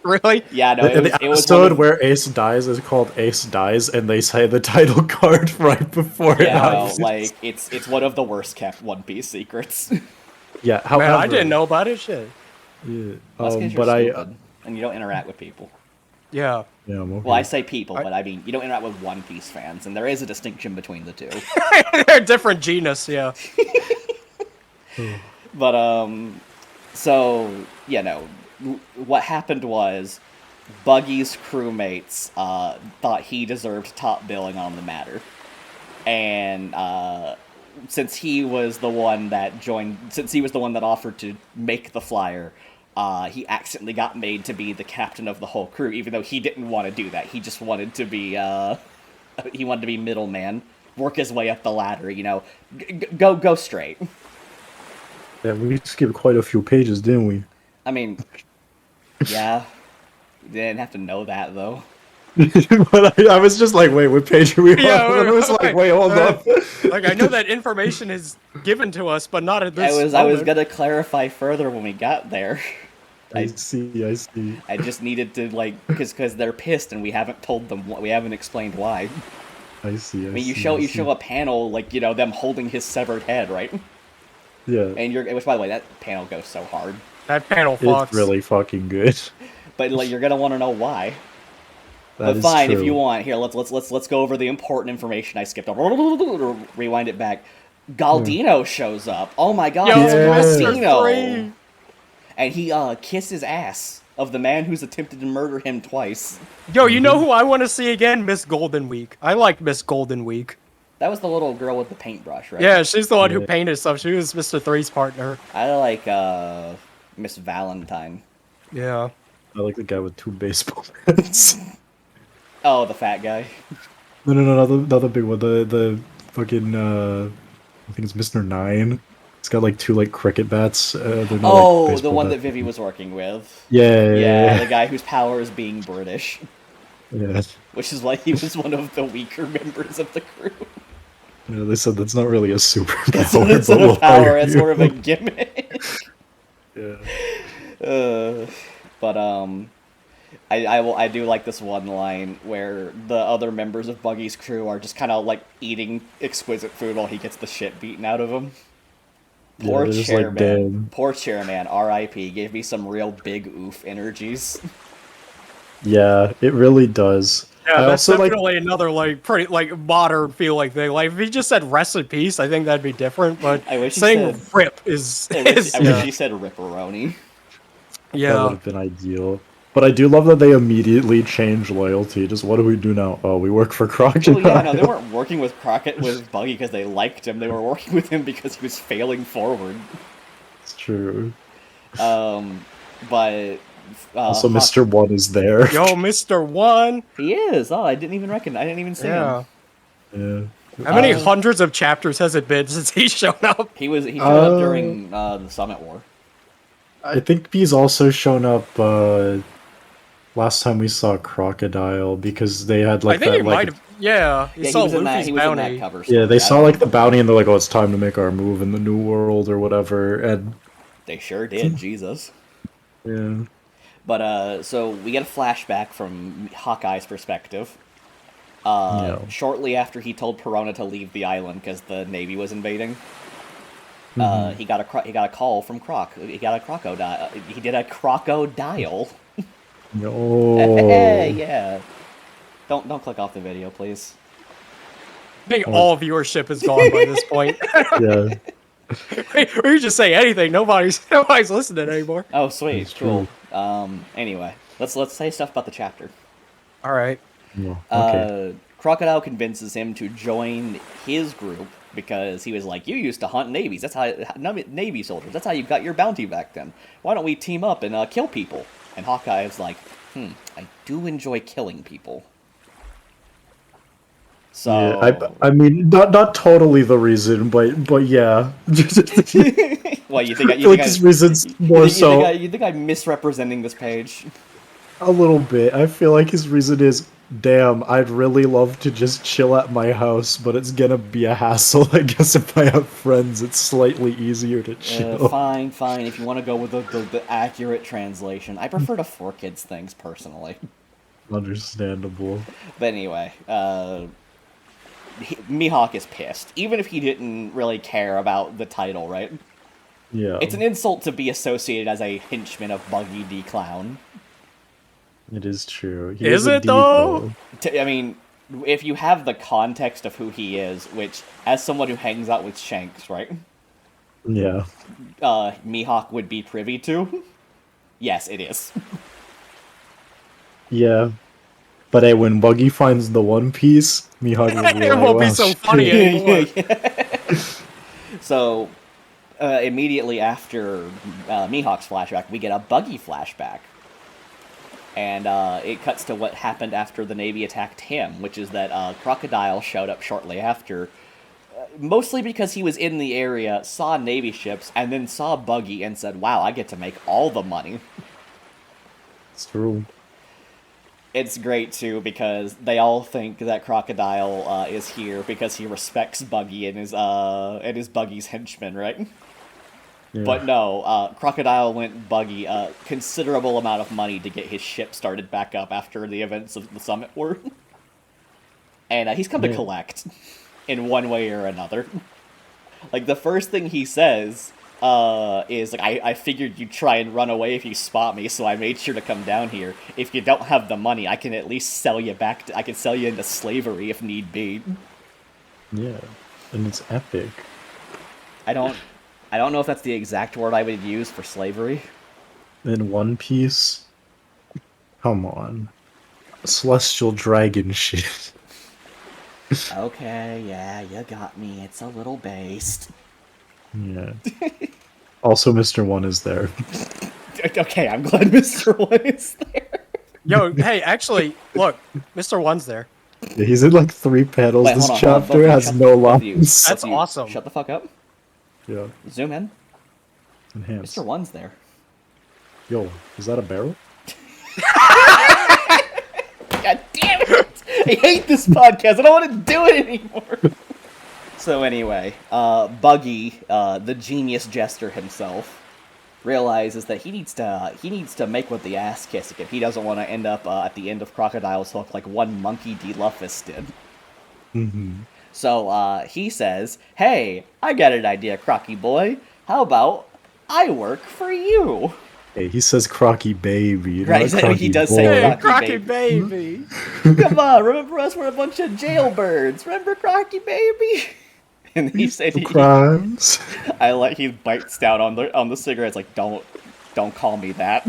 Really? Yeah, no, The it was episode one of, where Ace dies is called Ace Dies, and they say the title card right before it yeah, no, happens. like it's one of the worst kept One Piece secrets. Yeah, however, Man, I didn't know about it. Shit. Yeah, That's 'cause you're but I, stupid, and you don't interact with people. Yeah. yeah, I'm okay. Well, I say people, but I mean you don't interact with One Piece fans, and there is a distinction between the two. They're a different genus, yeah. But so what happened was Buggy's crewmates thought he deserved top billing on the matter, and since he was the one that offered to make the flyer, he accidentally got made to be the captain of the whole crew, even though he didn't want to do that. He just wanted to be middleman, work his way up the ladder. Go straight. Yeah, we skipped quite a few pages, didn't we? I mean, yeah, you didn't have to know that though. But I was just like, wait, what page are we Yeah, on? And I was like, okay. wait, hold up. Like, I know that information is given to us, but not at this I was moment. gonna clarify further when we got there. I see. I just needed to because they're pissed and we haven't told them we haven't explained why. I see. I mean, you show a panel like them holding his severed head, right? Yeah, And which by the way, that panel goes so hard. That panel fucks. it's really fucking good. But like you're gonna want to know why. That But is fine, if true. you want. Here, let's go over the important information I skipped over. Rewind it back. Galdino shows up. Oh my god, Yo, it's Yeah. Mr. Galdino. Free. And he kisses ass. of the man who's attempted to murder him twice. Yo, you know who I want to see again? Miss Golden Week. I like Miss Golden Week. That was the little girl with the paintbrush, right? Yeah, she's the one who Yeah. painted stuff. She was Mr. Three's partner. I like Miss Valentine. Yeah. I like the guy with 2 baseball bats. Oh, the fat guy. No, not the big one. The fucking I think it's Mr. Nine. It's got like 2 like cricket bats. They're not, Oh, like, the baseball one that bats. Vivi was working with. Yeah, Yeah, the guy whose power is being British, yeah. which is why he was one of the weaker members of the crew. Yeah, they said that's not really a superpower. It's but not we'll a power, hire it's you. more of a gimmick. Yeah. But I do like this one line where the other members of Buggy's crew are just kind of like eating exquisite food while he gets the shit beaten out of him. Poor they're just like, chairman. damn. Poor chairman. R.I.P. Gave me some real big oof energies. Yeah, it really does. Yeah, I that's also like. definitely another like pretty like modern feeling thing. Like if he just said rest in peace, I think that'd be different. But I wish he saying said- rip is I wish yeah. he said ripperoni. That would Yeah. have been ideal. But I do love that they immediately change loyalty. Just what do we do now? Oh, we work for Crocodile. Well, yeah, no, they weren't working with Buggy because they liked him. They were working with him because he was failing forward. It's true. But Also, Hawk- Mr. One is there. Yo, Mr. One. he is. Oh, I didn't even recognize. I didn't even see Yeah. him. Yeah. How many hundreds of chapters has it been since he's shown up? He showed up during the Summit War. I think he's also shown up last time we saw Crocodile because they had like I think that he like might have. Yeah, he Yeah, saw he was in that. Luffy's He was in that bounty. cover. yeah story. they I saw don't like the know. bounty and they're like, oh, it's time to make our move in the new world or whatever. And They sure did. Jesus. yeah, But so we get a flashback from Hawkeye's perspective. Yeah. Shortly after he told Perona to leave the island because the Navy was invading, he got a call from Croc. He got a crocodile. He did a crocodile. no, Yeah. Don't click off the video, please. I think all viewership is gone by this point. yeah, Or you just say anything. Nobody's listening anymore. Oh, sweet, That's cool. Anyway, let's say stuff about the chapter. All right. no. Okay, Crocodile convinces him to join his group because he was like, "You used to hunt navies. That's how Navy soldiers. That's how you got your bounty back then. Why don't we team up and kill people?" And Hawkeye is like, I do enjoy killing people." So yeah, I mean not totally the reason, but yeah. what you think? I feel like his reasons more so You think I'm misrepresenting this page? a little bit. I feel like his reason is, damn, I'd really love to just chill at my house, but it's gonna be a hassle. I guess if I have friends, it's slightly easier to chill. Fine. If you want to go with the accurate translation, I prefer to 4Kids things personally. Understandable. But anyway, Mihawk is pissed, even if he didn't really care about the title, right? Yeah. It's an insult to be associated as a henchman of Buggy D. Clown. It is true. He Is a it, though? I mean, if you have the context of who he is, which, as someone who hangs out with Shanks, right? Yeah. Mihawk would be privy to? Yes, it is. Yeah. But hey, when Buggy finds the One Piece, Mihawk will be It like, won't be "Wow, so shit." funny anymore. So, immediately after Mihawk's flashback, we get a Buggy flashback. And it cuts to what happened after the Navy attacked him, which is that Crocodile showed up shortly after, mostly because he was in the area, saw Navy ships, and then saw Buggy and said, "Wow, I get to make all the money." It's true. It's great, too, because they all think that Crocodile is here because he respects Buggy and is Buggy's henchman, right? Yeah. But no, Crocodile lent Buggy a considerable amount of money to get his ship started back up after the events of the Summit War. And he's come to Yeah. collect in one way or another. Like, the first thing he says is, like, I figured you'd try and run away if you spot me, so I made sure to come down here. If you don't have the money, I can at least sell you back I can sell you into slavery if need be. Yeah. And it's epic. I don't know if that's the exact word I would use for slavery. In One Piece, Come on. Celestial dragon shit. Okay, yeah, you got me. It's a little based. Yeah. Also, Mr. One is there. Okay, I'm glad Mr. One is there. Yo, hey, actually, look, Mr. One's there. Yeah, he's in like 3 panels. Wait, This hold on. Both chapter of you, has no both of you, lines. That's both of you, awesome. Shut the fuck up. Yeah. Zoom in. Enhance. Mr. One's there. Yo, is that a barrel? God damn it! I hate this podcast. I don't want to do it anymore. So anyway, Buggy, the genius jester himself, realizes that he needs to make with the ass kissing if he doesn't want to end up at the end of Crocodile's Hook like one monkey D. Luffus did. Mm-hmm. So he says, "Hey, I got an idea, Crocky boy. How about I work for you?" Hey, he says Crocky baby. Right, not he Crocky does boy. say Hey, Crocky Crocky baby. baby. Come on, remember us? We're a bunch of jailbirds. Remember Crocky baby? And he said, Crimes. he bites down on the cigarettes like, don't call me that.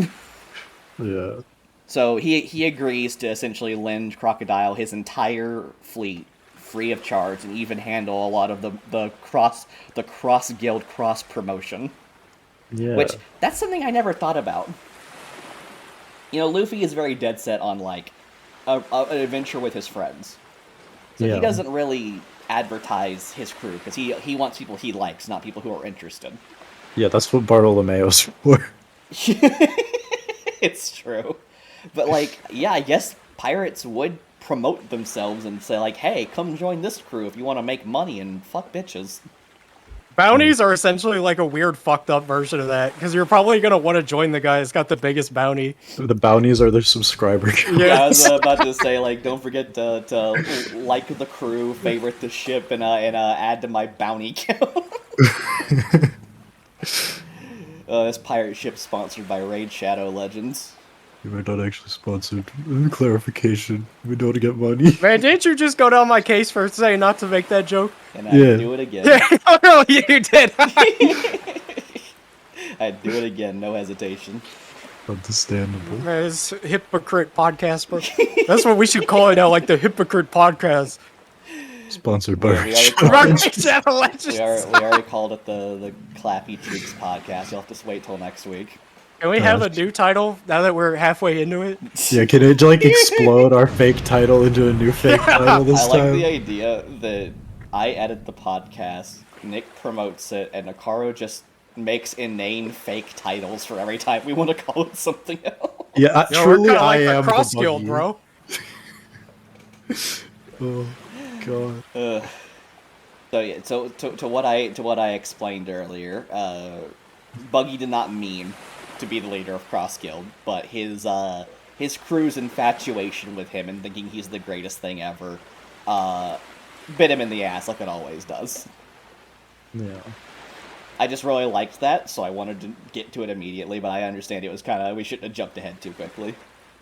Yeah. So he agrees to essentially lend Crocodile his entire fleet free of charge and even handle a lot of the cross guild cross promotion. Yeah. Which that's something I never thought about. You know, Luffy is very dead set on like an adventure with his friends. So Yeah. he doesn't really advertise his crew because he wants people he likes, not people who are interested. Yeah, that's what Bartolomeo's for. It's true. But like, yeah, I guess pirates would promote themselves and say like, "Hey, come join this crew if you want to make money and fuck bitches." Bounties are essentially like a weird fucked up version of that, because you're probably gonna want to join the guy that's got the biggest bounty. The bounties are their subscriber count. Yeah, I was Yes. about to say like, don't forget to like the crew, favorite the ship, and add to my bounty count. This pirate ship sponsored by Raid Shadow Legends. We're not actually sponsored. Clarification. We don't get money. Man, didn't you just go down my case for saying not to make that joke? And I'd Yeah. do it again. Yeah, oh no, you did. I'd do it again, no hesitation. Understandable. Man, it's hypocrite podcast, bro. That's what we should call it now, like the hypocrite podcast. Sponsored by We already Rachel. called Rock it, Shadow Legends. we already called it the Clappy Cheeks podcast. You'll have to just wait till next week. Can we have a new title now that we're halfway into it? Yeah, can it like explode our fake title into a new fake title this I like time? the idea that I edit the podcast, Nick promotes it, and Nakaro just makes inane fake titles for every time we want to call it something else. Yeah, Yo, truly, we're kind of like I am the cross the guild, buggy. bro. Oh god. So yeah, so to what I explained earlier, Buggy did not mean to be the leader of Cross Guild, but his crew's infatuation with him and thinking he's the greatest thing ever, bit him in the ass like it always does. Yeah. I just really liked that, so I wanted to get to it immediately, but I understand it was kind of, we shouldn't have jumped ahead too quickly.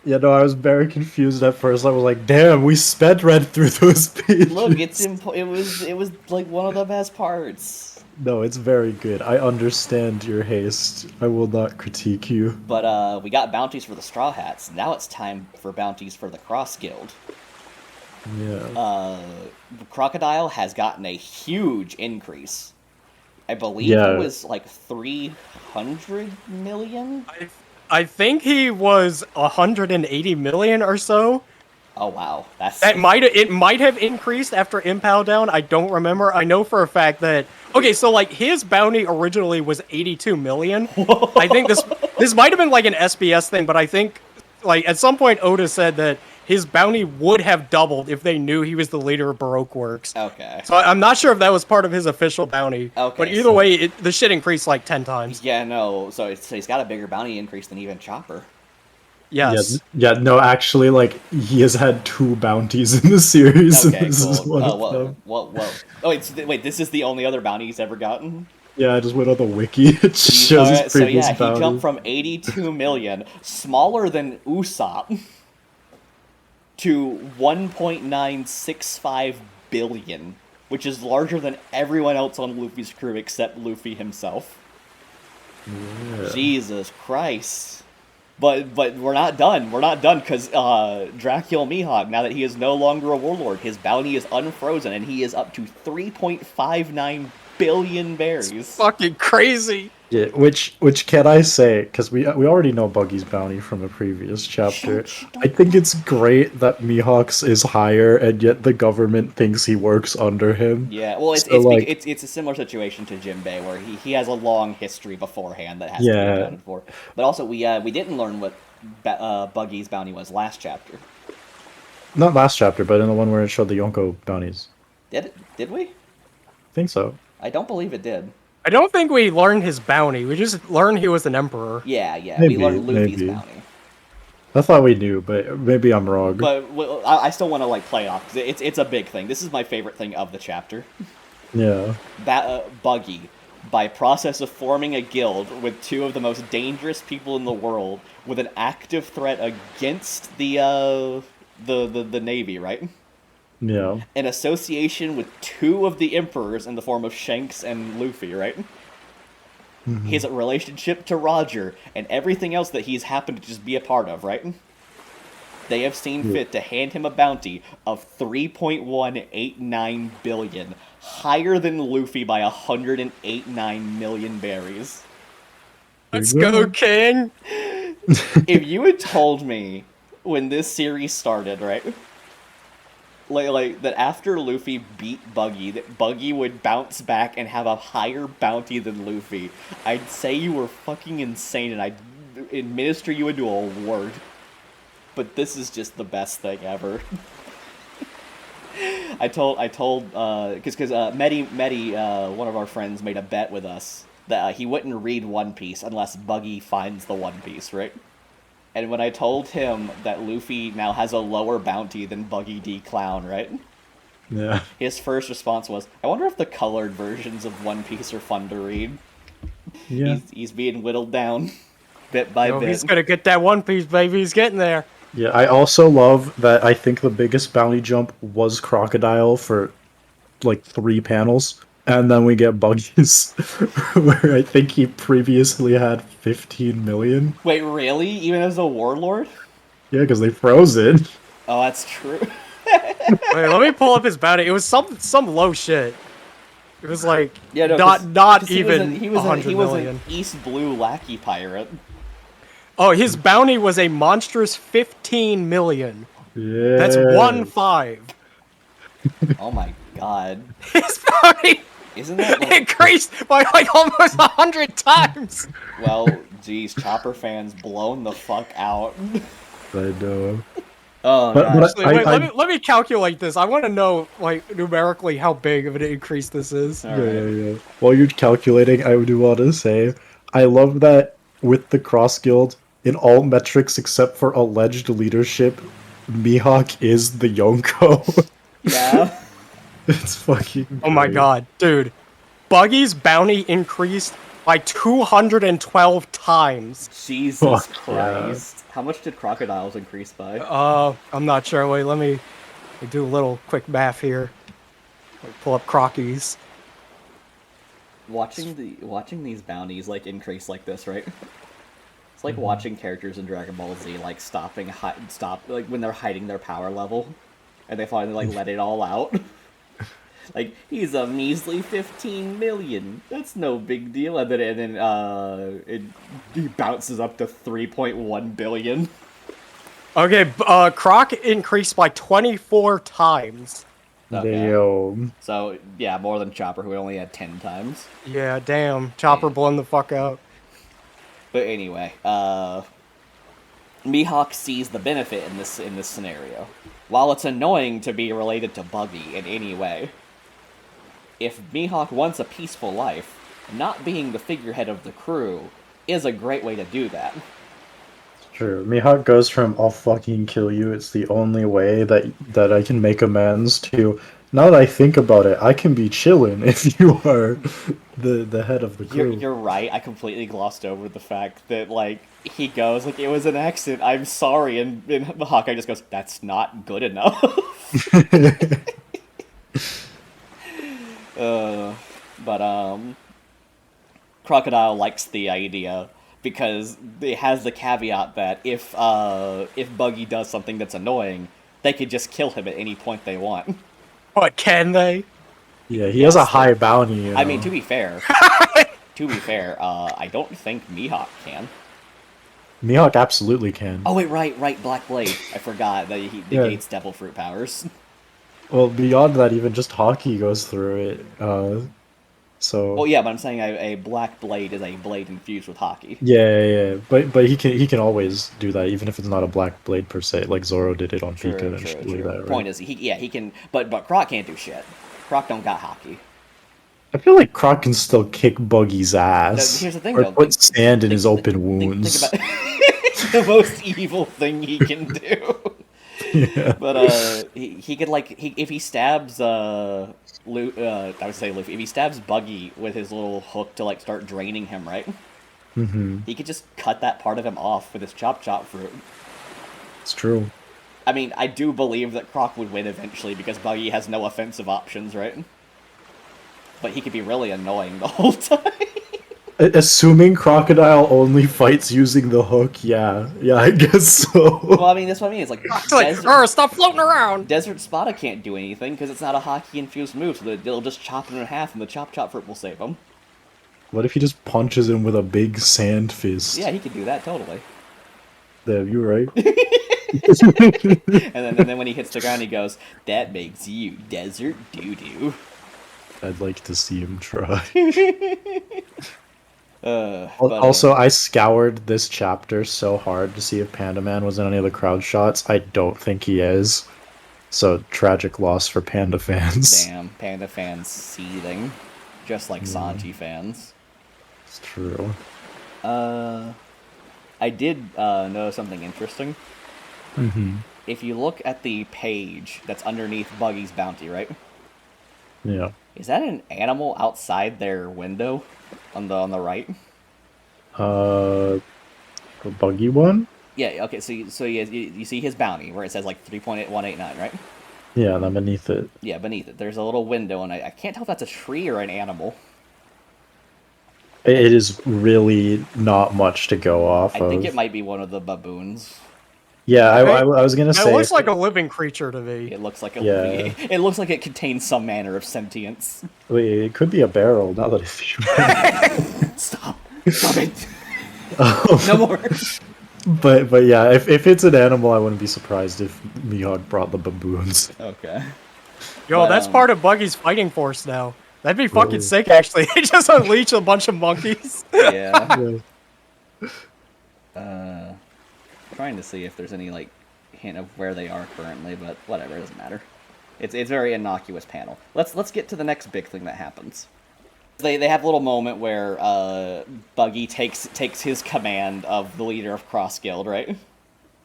Yeah, no, I was very confused at first. I was like, damn, we sped read through those pages. Look, it was like one of the best parts. No, it's very good. I understand your haste. I will not critique you. But we got bounties for the Straw Hats. Now it's time for bounties for the Cross Guild. Yeah. Crocodile has gotten a huge increase. I believe Yeah. it was like 300 million. I think he was 180 million or so. Oh wow, It might have increased after Impound Down. I don't remember. I know for a fact that so like his bounty originally was 82 million. I think this might have been like an SBS thing, but I think like at some point Oda said that his bounty would have doubled if they knew he was the leader of Baroque Works. Okay. So I'm not sure if that was part of his official bounty. Okay, But either so- way, the shit increased like 10 times. Yeah, no. So he's got a bigger bounty increase than even Chopper. Yes. Yeah, no, actually, like, he has had 2 bounties in the series, Okay, and this is cool. one Oh, of them. what? Oh, wait, this is the only other bounty he's ever gotten? Yeah, I just went on the wiki. It shows his So previous yeah, he bounty. jumped from 82 million, smaller than Usopp, to 1.965 billion, which is larger than everyone else on Luffy's crew except Luffy himself. Yeah. Jesus Christ. But we're not done. We're not done because Dracula Mihawk, now that he is no longer a warlord, his bounty is unfrozen and he is up to 3.59 billion berries. Fucking crazy. Yeah, which can I say? Because we already know Buggy's bounty from a previous chapter. I think it's great that Mihawk's is higher, and yet the government thinks he works under him. Yeah, well, So, like, it's a similar situation to Jinbei, where he has a long history beforehand that has to be Yeah. accounted for. But also, we didn't learn what Buggy's bounty was last chapter. not last chapter, but in the one where it showed the Yonko bounties. Did we? I think so. I don't believe it did. I don't think we learned his bounty. We just learned he was an emperor. Yeah, Maybe, we learned Luffy's maybe. bounty. I thought we knew, but maybe I'm wrong. But well, I still want to like play it off because it's a big thing. This is my favorite thing of the chapter. Yeah. Buggy, by process of forming a guild with two of the most dangerous people in the world, with an active threat against the Navy, right? Yeah. An association with two of the emperors in the form of Shanks and Luffy, right? Mhm. His relationship to Roger, and everything else that he's happened to just be a part of, right? They have seen fit to hand him a bounty of 3.189 billion, higher than Luffy by 189 million berries. Let's go, King. If you had told me when this series started, right? Like that after Luffy beat Buggy, that Buggy would bounce back and have a higher bounty than Luffy, I'd say you were fucking insane and I'd administer you into a ward. But this is just the best thing ever. I told, because Medi, one of our friends, made a bet with us that he wouldn't read One Piece unless Buggy finds the One Piece, right? And when I told him that Luffy now has a lower bounty than Buggy D Clown, right? Yeah. His first response was, I wonder if the colored versions of One Piece are fun to read. Yeah. He's being whittled down, bit by bit. He's gonna get that One Piece, baby. He's getting there. Yeah, I also love that I think the biggest bounty jump was Crocodile for like 3 panels. And then we get Buggies, where I think he previously had 15 million. Wait, really? Even as a warlord? Yeah, because they froze it. Oh, that's true. Wait, let me pull up his bounty. It was some low shit. It was like Yeah, no, not 'cause even he was 100 million. an East Blue lackey pirate. Oh, his bounty was a monstrous 15 million. Yeah. That's 1.5. Oh my god. His bounty Isn't that like... increased by like almost 100 times. Well, geez, Chopper fans blown the fuck out. I know. Oh, But- gosh. but Actually, wait, let me calculate this. I want to know, like, numerically how big of an increase this is. All Yeah, right. yeah, yeah. While you're calculating, I do want to say, I love that with the Cross Guild, in all metrics except for alleged leadership, Mihawk is the Yonko. Yeah. It's fucking Oh my great. god, dude. Buggy's bounty increased by 212 times. Jesus Fuck Christ. How much did Crocodiles increase by? I'm not sure. Wait, let me do a little quick math here. Pull up Crockies. Watching these bounties like increase like this, right? It's like watching characters in Dragon Ball Z like stop like when they're hiding their power level, and they finally like let it all out. Like, he's a measly 15 million. That's no big deal. And then he bounces up to 3.1 billion. Okay, Croc increased by 24 times. Okay. Damn. So yeah, more than Chopper, who only had 10 times. Yeah, damn. Chopper blown the fuck out. But anyway, Mihawk sees the benefit in this scenario. While it's annoying to be related to Buggy in any way, if Mihawk wants a peaceful life, not being the figurehead of the crew is a great way to do that. True. Mihawk goes from "I'll fucking kill you," it's the only way that I can make amends, to now that I think about it, I can be chillin' if you are the head of the crew. You're right, I completely glossed over the fact that, like, he goes, like, it was an accident, I'm sorry, and Hawkeye just goes, that's not good enough. But Crocodile likes the idea because it has the caveat that if Buggy does something that's annoying, they could just kill him at any point they want. But can they? Yeah, he has a Yes, high bounty. You I mean, know? to be fair, I don't think Mihawk can. Mihawk absolutely can. Oh wait, right, Black Blade. I forgot that he negates Devil Fruit powers. Well, beyond that, even just Hockey goes through it. So. Well, yeah, but I'm saying a Black Blade is a blade infused with hockey. Yeah. But he can always do that, even if it's not a black blade per se. Like Zoro did it on Pika and shit like that, right? Point is, he can, but Croc can't do shit. Croc don't got hockey. I feel like Croc can still kick Buggy's ass. Here's the thing, or though. put sand in his open wounds. Think about the most evil thing he can do. Yeah. But he could if he stabs I would say Luffy, if he stabs Buggy with his little hook to like start draining him, right? Mm-hmm. He could just cut that part of him off with his chop fruit. It's true. I mean, I do believe that Croc would win eventually because Buggy has no offensive options, right? But he could be really annoying the whole time. Assuming Crocodile only fights using the hook, yeah, I guess so. Well, I mean, that's what I mean. It's like, Stop floating around! Desert Spada can't do anything because it's not a hockey-infused move, so it'll just chop him in half and the chop fruit will save him. What if he just punches him with a big sand fist? Yeah, he could do that, totally. Damn, you're right. and then when he hits the ground, he goes, "That makes you desert doo-doo." I'd like to see him try. Also, I scoured this chapter so hard to see if Panda Man was in any of the crowd shots. I don't think he is. So, tragic loss for Panda fans. damn, Panda fans seething. Just like Sanji fans. It's true. I did know something interesting. Mm-hmm. If you look at the page that's underneath Buggy's bounty, right? Yeah. Is that an animal outside their window on the right? The Buggy one? Yeah. Okay. So you see his bounty where it says like 3.189, right? Yeah, then beneath it. Yeah, beneath it. There's a little window, and I can't tell if that's a tree or an animal. It is really not much to go off of. I think it might be one of the baboons. Yeah, I was gonna say. It looks like a living creature to me. It looks like Yeah. It looks like it contains some manner of sentience. Wait, it could be a barrel. Now that I think. Stop it. No more. But yeah, if it's an animal, I wouldn't be surprised if Mihawk brought the baboons. Okay. Yo, But, that's part of Buggy's fighting force now. That'd be fucking Really? sick, actually. They just unleash a bunch of monkeys. Yeah. Yeah. Trying to see if there's any like hint of where they are currently, but whatever, it doesn't matter. It's a very innocuous panel. Let's get to the next big thing that happens. They have a little moment where Buggy takes his command of the leader of Cross Guild, right?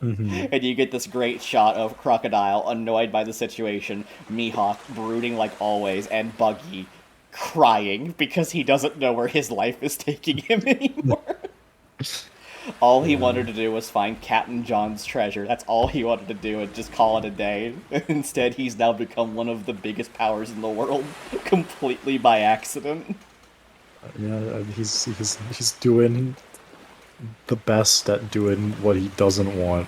Mm-hmm. And you get this great shot of Crocodile annoyed by the situation, Mihawk brooding like always, and Buggy crying because he doesn't know where his life is taking him anymore. All he wanted to do was find Captain John's treasure. That's all he wanted to do and just call it a day. Instead, he's now become one of the biggest powers in the world, completely by accident. Yeah, he's doing the best at doing what he doesn't want.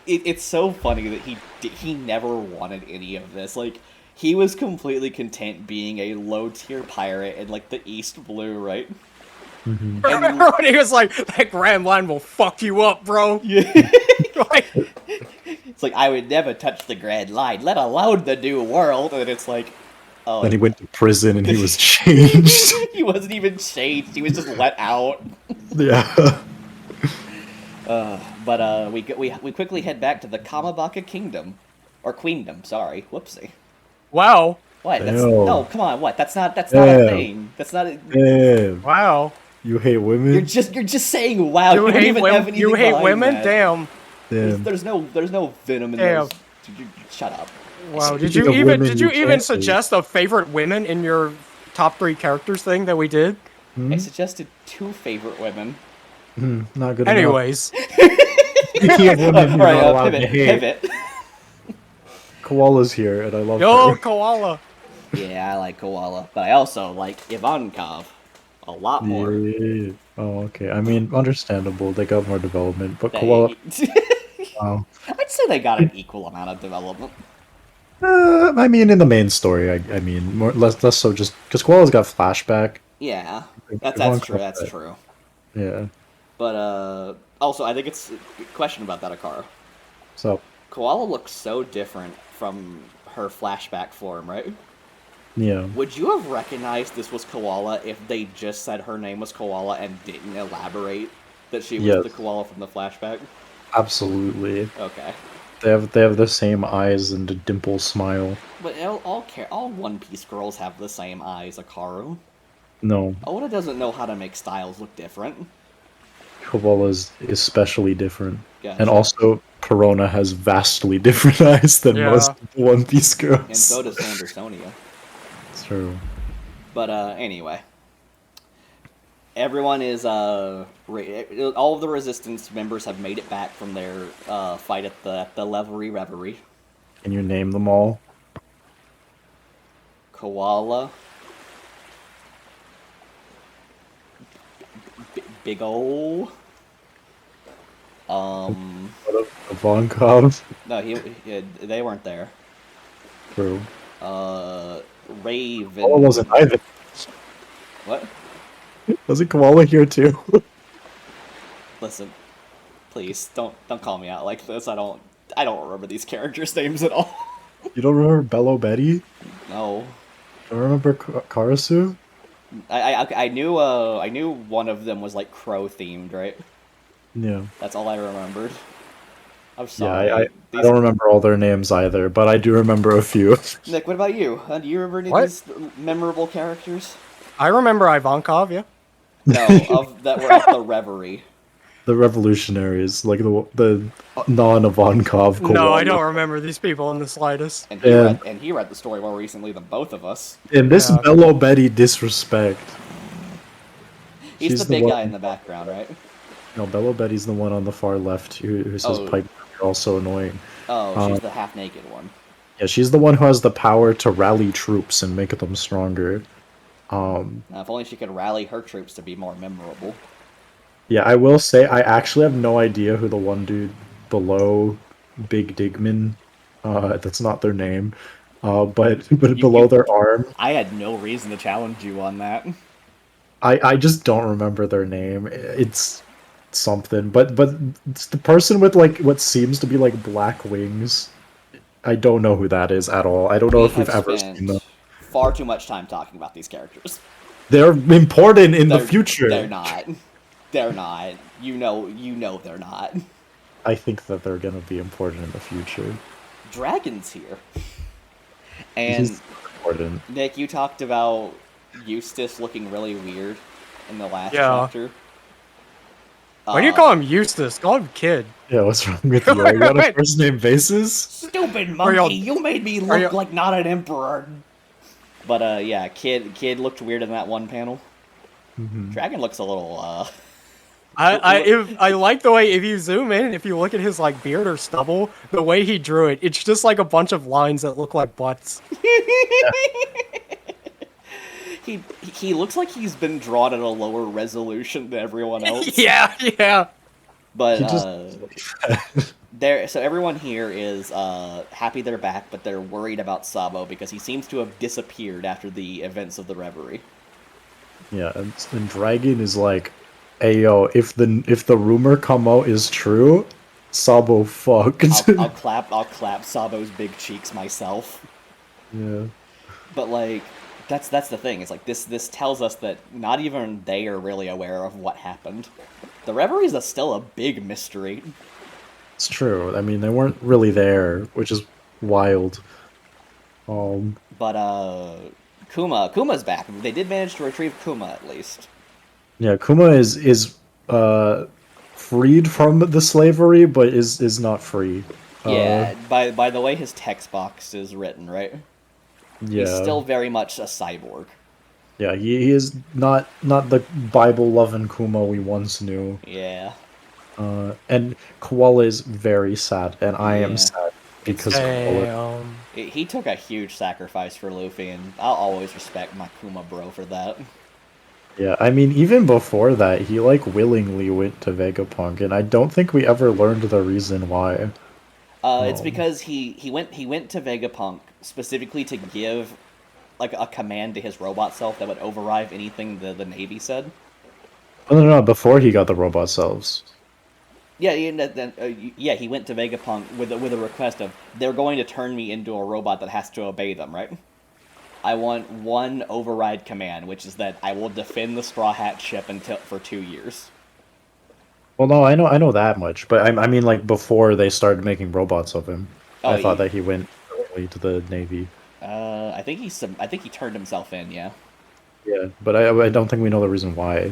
It's so funny that he never wanted any of this. Like, he was completely content being a low-tier pirate in, like, the East Blue, right? Mm-hmm. Remember when he was like, that Grand Line will fuck you up, bro? Yeah. Like, It's like, I would never touch the Grand Line, let alone the New World. And it's like, oh. Then he went to prison and he was changed. He wasn't even changed. He was just let out. Yeah. But we quickly head back to the Kamabaka Kingdom. Or Queendom, sorry. Whoopsie. wow. What? That's, Ew. no, come on, what? That's not a Ew. thing. That's not a... Damn. Wow. You hate women? You're just saying wow. You don't even have anything You hate behind women? that. Damn. Damn. There's no venom in Damn. those. Shut up. Wow. Speaking of women, Did you you even can't suggest a favorite women in your top 3 characters thing that we did? I suggested 2 favorite women. Not good Anyways. enough. Speaking of women, you're not allowed to hate. pivot. Koala's here, and I love Yo, her. Koala. Yeah, I like Koala, but I also like Ivankov. A lot more. Yeah. Oh, okay. I mean, understandable. They got more development, but Koala. They, Wow. I'd say they got an equal amount of development. I mean, in the main story, I mean, more less so just because Koala's got flashback. Yeah, that's Ivanka, true. That's true. yeah. But also I think it's a question about that, Akara. So Koala looks so different from her flashback form, right? yeah, Would you have recognized this was Koala if they just said her name was Koala and didn't elaborate that she was yes, the Koala from the flashback? absolutely. Okay. They have the same eyes and a dimple smile. But all One Piece girls have the same eyes, Akaru. No, Oda doesn't know how to make styles look different. Koala's especially different, and Gotcha. also Corona has vastly different eyes than most Yeah. One Piece And so girls. does Sandersonia. It's true. But anyway, everyone is all of the resistance members have made it back from their fight at the Reverie. Can you name them all? Koala, Big ol', What Ivankov? no, they weren't there. True. Uh, Raven. Koala wasn't either. What? Wasn't Koala here too? Listen, please don't call me out like this. I don't remember these characters' names at all. You don't remember Bello Betty? No. Don't remember Karasu? I knew one of them was like crow themed, right? Yeah. That's all I remembered. I'm Yeah, sorry. I don't remember all their names either, but I do remember a few. Nick, what about you? Do you remember any of What? these memorable characters? I remember Ivankov, yeah. No, of that were at the Reverie. The revolutionaries, like the non-Ivankov No, Koala. I don't remember these people in the slightest. And And- he read the story more recently than both of us. And this Yeah. Bello Betty disrespect. He's She's the the big one- guy in the background, right? No, Bello Betty's the one on the far left who says Oh. pipe are also annoying. Oh, she's the half naked one. Yeah, she's the one who has the power to rally troops and make them stronger. Now, if only she could rally her troops to be more memorable. Yeah, I will say I actually have no idea who the one dude below Big Digman. That's not their name. But below their arm, I had no reason to challenge you on that. I just don't remember their name. It's something, but it's the person with like what seems to be like black wings. I don't know who that is at all. I don't know We if we've have ever spent seen them. far too much time talking about these characters. They're important in the They're- future. They're not. They're not. You know they're not. I think that they're gonna be important in the future. Dragon's here. And He's important. Nick, you talked about Eustace looking really weird in the last Yeah. chapter. Why do you call him Eustace? Call him Kid. Yeah, what's wrong with you? You got a first name basis? Stupid Are y'all- monkey! You made me are look y'all- like not an emperor. But yeah, Kid looked weird in that one panel. Dragon looks a little I like the way if you zoom in, if you look at his like beard or stubble, the way he drew it, it's just like a bunch of lines that look like butts. he looks like he's been drawn at a lower resolution than everyone else. yeah. But He just- so everyone here is happy they're back, but they're worried about Sabo because he seems to have disappeared after the events of the Reverie. Yeah, and Dragon is like, hey yo, if the rumor come out is true, Sabo fucked. I'll clap Sabo's big cheeks myself. Yeah. But like that's the thing. It's like this tells us that not even they are really aware of what happened. The Reverie is still a big mystery. It's true. I mean, they weren't really there, which is wild. But Kuma's back. They did manage to retrieve Kuma at least. Yeah, Kuma is freed from the slavery, but is not free. Yeah, by the way his text box is written, right? Yeah. He's still very much a cyborg. Yeah, he is not the Bible loving Kuma we once knew. Yeah. And Koala is very sad, and I am Yeah. sad because Koala. Damn. He took a huge sacrifice for Luffy, and I'll always respect my Kuma bro for that. Yeah, I mean, even before that, he like willingly went to Vegapunk, and I don't think we ever learned the reason why. It's Um, because he went to Vegapunk specifically to give like a command to his robot self that would override anything the Navy said. oh, no, before he got the robot selves. Yeah, yeah, he went to Vegapunk with a request of they're going to turn me into a robot that has to obey them, right? I want one override command, which is that I will defend the Straw Hat ship until for 2 years. Well, no, I know that much, but I mean, like before they started making robots of him, Oh, I thought that he went willingly to the Navy. I think he turned himself in. Yeah, Yeah, but I don't think we know the reason why.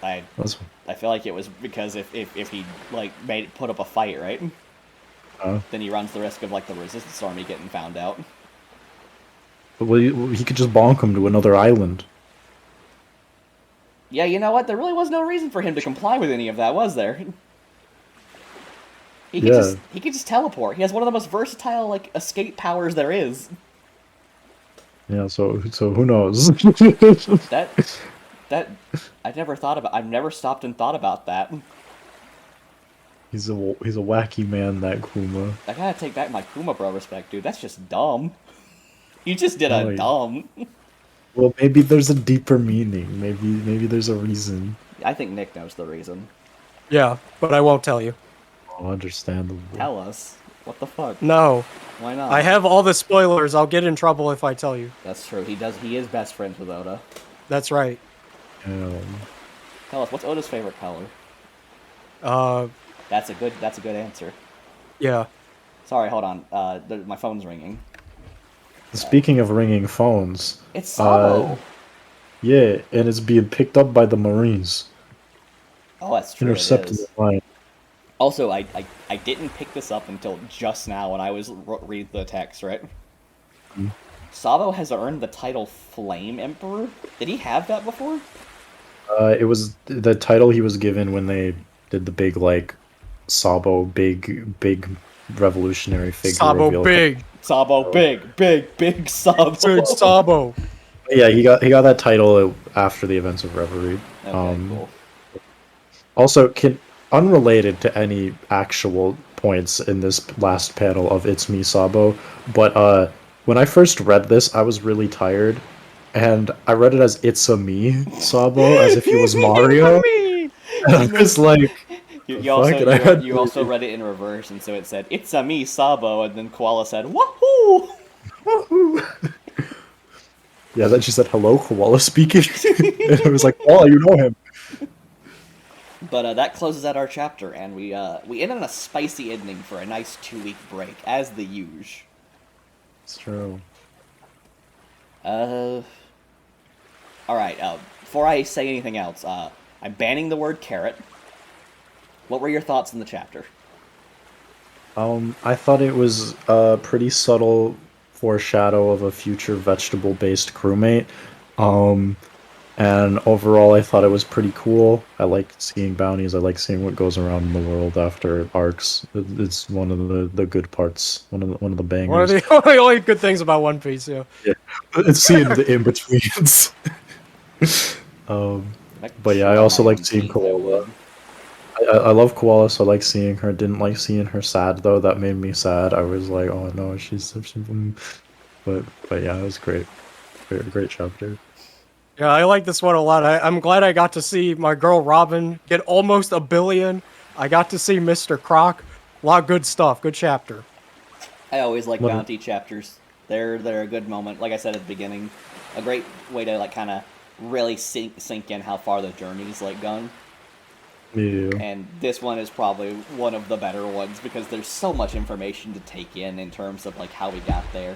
I That's I feel like it was because if he like put up a fight, right, uh, then he runs the risk of like the Resistance Army getting found out. well, he could just bonk him to another island. Yeah, you know what? There really was no reason for him to comply with any of that, was there? Yeah, He could just teleport. He has one of the most versatile like escape powers there is. yeah. So who knows? That that I've never stopped and thought about that. He's a wacky man, that Kuma. I gotta take back my Kuma bro respect, dude. That's just dumb. You just did a Oh, yeah. dumb. Well, maybe there's a deeper meaning. Maybe there's a reason. I think Nick knows the reason. Yeah, but I won't tell you. Oh, understandable. Tell us. What the fuck? No. Why not? I have all the spoilers. I'll get in trouble if I tell you. That's true. He is best friends with Oda. That's right. Um, Tell us, what's Oda's favorite color? Uh, That's a good answer. yeah. Sorry, hold on. My phone's ringing. Speaking of ringing phones, It's Sabo. yeah, and it's being picked up by the Marines. Oh, that's true. It Intercepting is. the line. Also, I didn't pick this up until just now when I was read the text, right? Hmm. Sabo has earned the title Flame Emperor. Did he have that before? It was the title he was given when they did the big like Sabo big revolutionary figure Sabo reveal. big. Sabo, big Sabo. Big Sabo. Yeah, he got that title after the events of Reverie. Okay, cool. Also, unrelated to any actual points in this last panel of It's Me Sabo, but when I first read this, I was really tired, and I read it as It's a Me Sabo, as if he was Mario. And I was like, You, the you fuck? also And I had you also read it in reverse, and so it said "It's a me, Sabo," and then Koala said "Wahoo!" yeah, then she said, "Hello, Koala speaking," and I was like, "Oh, you know him." But that closes out our chapter, and we end on a spicy ending for a nice 2-week break, as the usual. It's true. All right. Before I say anything else, I'm banning the word carrot. What were your thoughts on the chapter? I thought it was a pretty subtle foreshadow of a future vegetable-based crewmate. Um, and overall, I thought it was pretty cool. I like seeing bounties. I like seeing what goes around in the world after arcs. It's one of the good parts. One of the One of bangers. the only good things about One Piece, yeah. Yeah, it's seeing the in betweens. But yeah, I also like seeing Koala. I love Koala, so I like seeing her. Didn't like seeing her sad though. That made me sad. I was like, oh no, but yeah, it was great. Great chapter. Yeah, I like this one a lot. I'm glad I got to see my girl Robin get almost 1 billion. I got to see Mr. Croc. A lot of good stuff. Good chapter. I always like What- bounty chapters. They're a good moment. Like I said at the beginning, a great way to like kind of really sink in how far the journey's like gone. Yeah. And this one is probably one of the better ones because there's so much information to take in terms of like how we got there.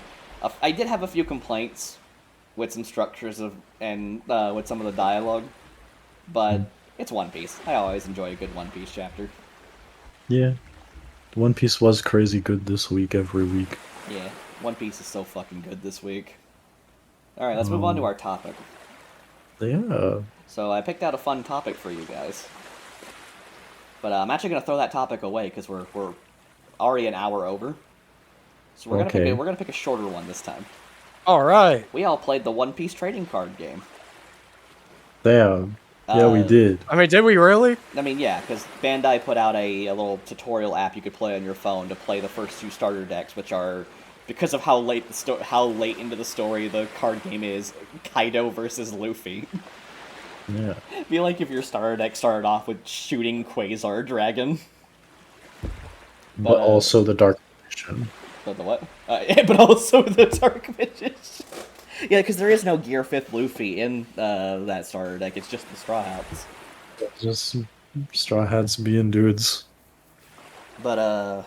I did have a few complaints with some structures and with some of the dialogue, but it's One Piece. I always enjoy a good One Piece chapter. Yeah. One Piece was crazy good this week, every week. Yeah, One Piece is so fucking good this week. Alright, let's move on to our topic. Yeah. So I picked out a fun topic for you guys. But I'm actually going to throw that topic away because we're already an hour over. So we're Okay. gonna pick a shorter one this time. All right. We all played the One Piece trading card game. Damn. Yeah, we Uh, did. I mean, did we really? I mean, yeah, because Bandai put out a little tutorial app you could play on your phone to play the first 2 starter decks, which are, because of how late how late into the story the card game is, Kaido versus Luffy. Yeah. I feel like if your starter deck started off with shooting Quasar Dragon, But but also the Dark Magician. the what? But also the Dark Magician. Yeah, because there is no Gear 5th Luffy in that starter deck. It's just the Straw Hats. Just Straw Hats being dudes. But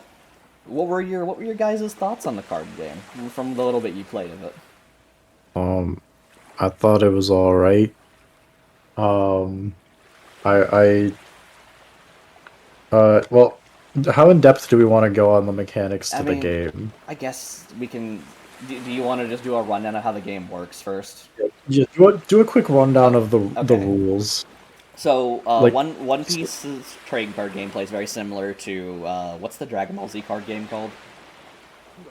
what were your guys' thoughts on the card game from the little bit you played of it? I thought it was alright. Um, well, how in depth do we want to go on the mechanics to I the mean, game? I guess we can. Do you want to just do a rundown of how the game works first? Yeah, do a quick rundown of the Okay. rules. So Like, One Piece's trading card gameplay is very similar to what's the Dragon Ball Z card game called?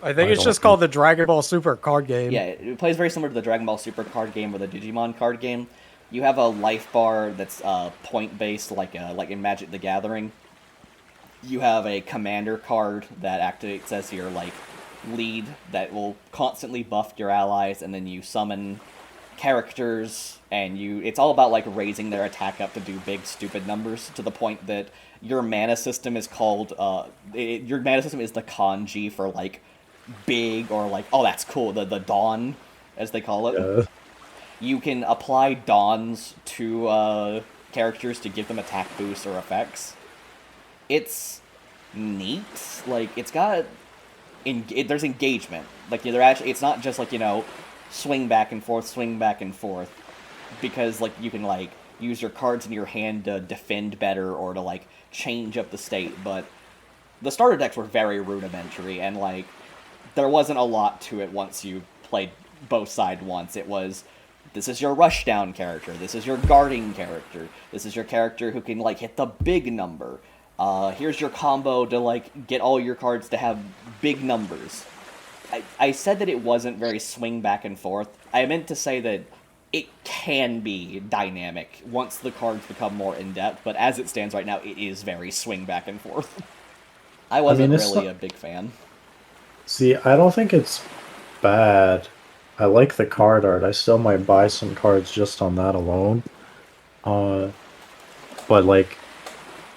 I think I it's don't just called the Dragon Ball Super card game. Yeah, it plays very similar to the Dragon Ball Super card game or the Digimon card game. You have a life bar that's point based, like in Magic the Gathering. You have a commander card that activates as your like lead that will constantly buff your allies, and then you summon characters, and it's all about like raising their attack up to do big stupid numbers to the point that your mana system is called your mana system is the kanji for like big, or like, oh, that's cool, the dawn, as they call it. yeah, You can apply dawns to characters to give them attack boosts or effects. It's neat. Like, it's got there's engagement. Like, they're actually, it's not just like, swing back and forth, because like you can like use your cards in your hand to defend better or to like change up the state. But the starter decks were very rudimentary, and like there wasn't a lot to it once you played both sides once. It was, this is your rushdown character, this is your guarding character, this is your character who can like hit the big number. Here's your combo to like get all your cards to have big numbers. I said that it wasn't very swing back and forth. I meant to say that it can be dynamic once the cards become more in-depth, but as it stands right now, it is very swing back and forth. I wasn't it's really not- a big fan. See, I don't think it's bad. I like the card art. I still might buy some cards just on that alone. Uh, but like,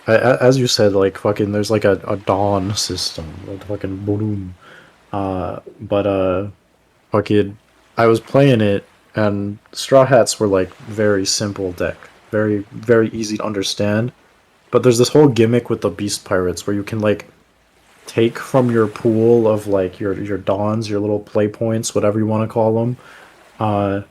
as you said, like fucking, there's like a dawn system, like fucking boom. But fucking, I was playing it, and Straw Hats were like very simple deck, very easy to understand. But there's this whole gimmick with the Beast Pirates where you can like take from your pool of like your dawns, your little play points, whatever you want to call them. Uh,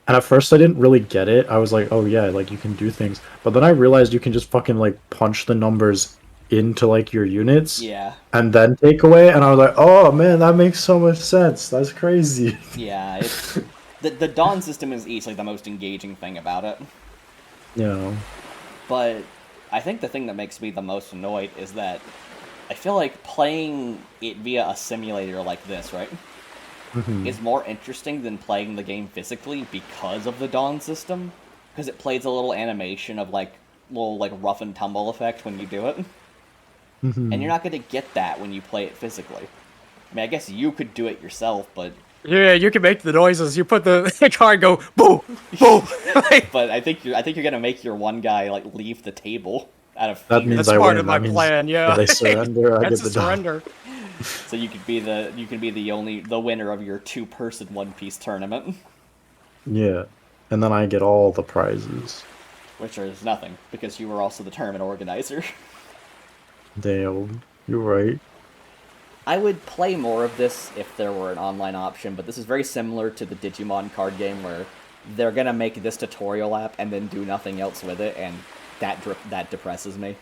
and at first I didn't really get it. I was like, oh yeah, like you can do things. But then I realized you can just fucking like punch the numbers into like your units Yeah. and then take away. And I was like, oh man, that makes so much sense. That's crazy. Yeah, it's the dawn system is easily the most engaging thing about it. You know. But I think the thing that makes me the most annoyed is that I feel like playing it via a simulator like this, right, is more interesting than playing the game physically because of the dawn system, because it plays a little animation of like little like rough and tumble effect when you do it, and you're not going to get that when you play it physically. I mean, I guess you could do it yourself, but Yeah, you can make the noises. You put the card, go boo, boo. Like, but I think you're gonna make your one guy like leave the table out of That fear. means that's I part win. of my That means plan. Yeah, if they surrender, I that's get a the dog. surrender. So you could be the winner of your 2-person One Piece tournament, Yeah. And then I get all the prizes. which is nothing because you were also the tournament organizer. Damn. You're right. I would play more of this if there were an online option, but this is very similar to the Digimon card game where they're gonna make this tutorial app and then do nothing else with it, and that depresses me.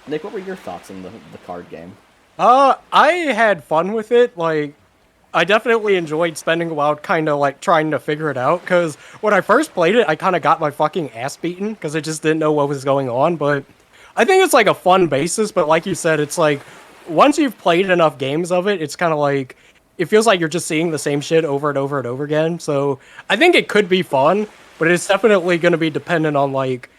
Nick, what were your thoughts on the card game? I had fun with it. Like, I definitely enjoyed spending a while kind of like trying to figure it out. Because when I first played it, I kind of got my fucking ass beaten because I just didn't know what was going on. But I think it's like a fun basis. But like you said, it's like once you've played enough games of it, it's kind of like it feels like you're just seeing the same shit over and over and over again. So I think it could be fun. but it's definitely going to be dependent on like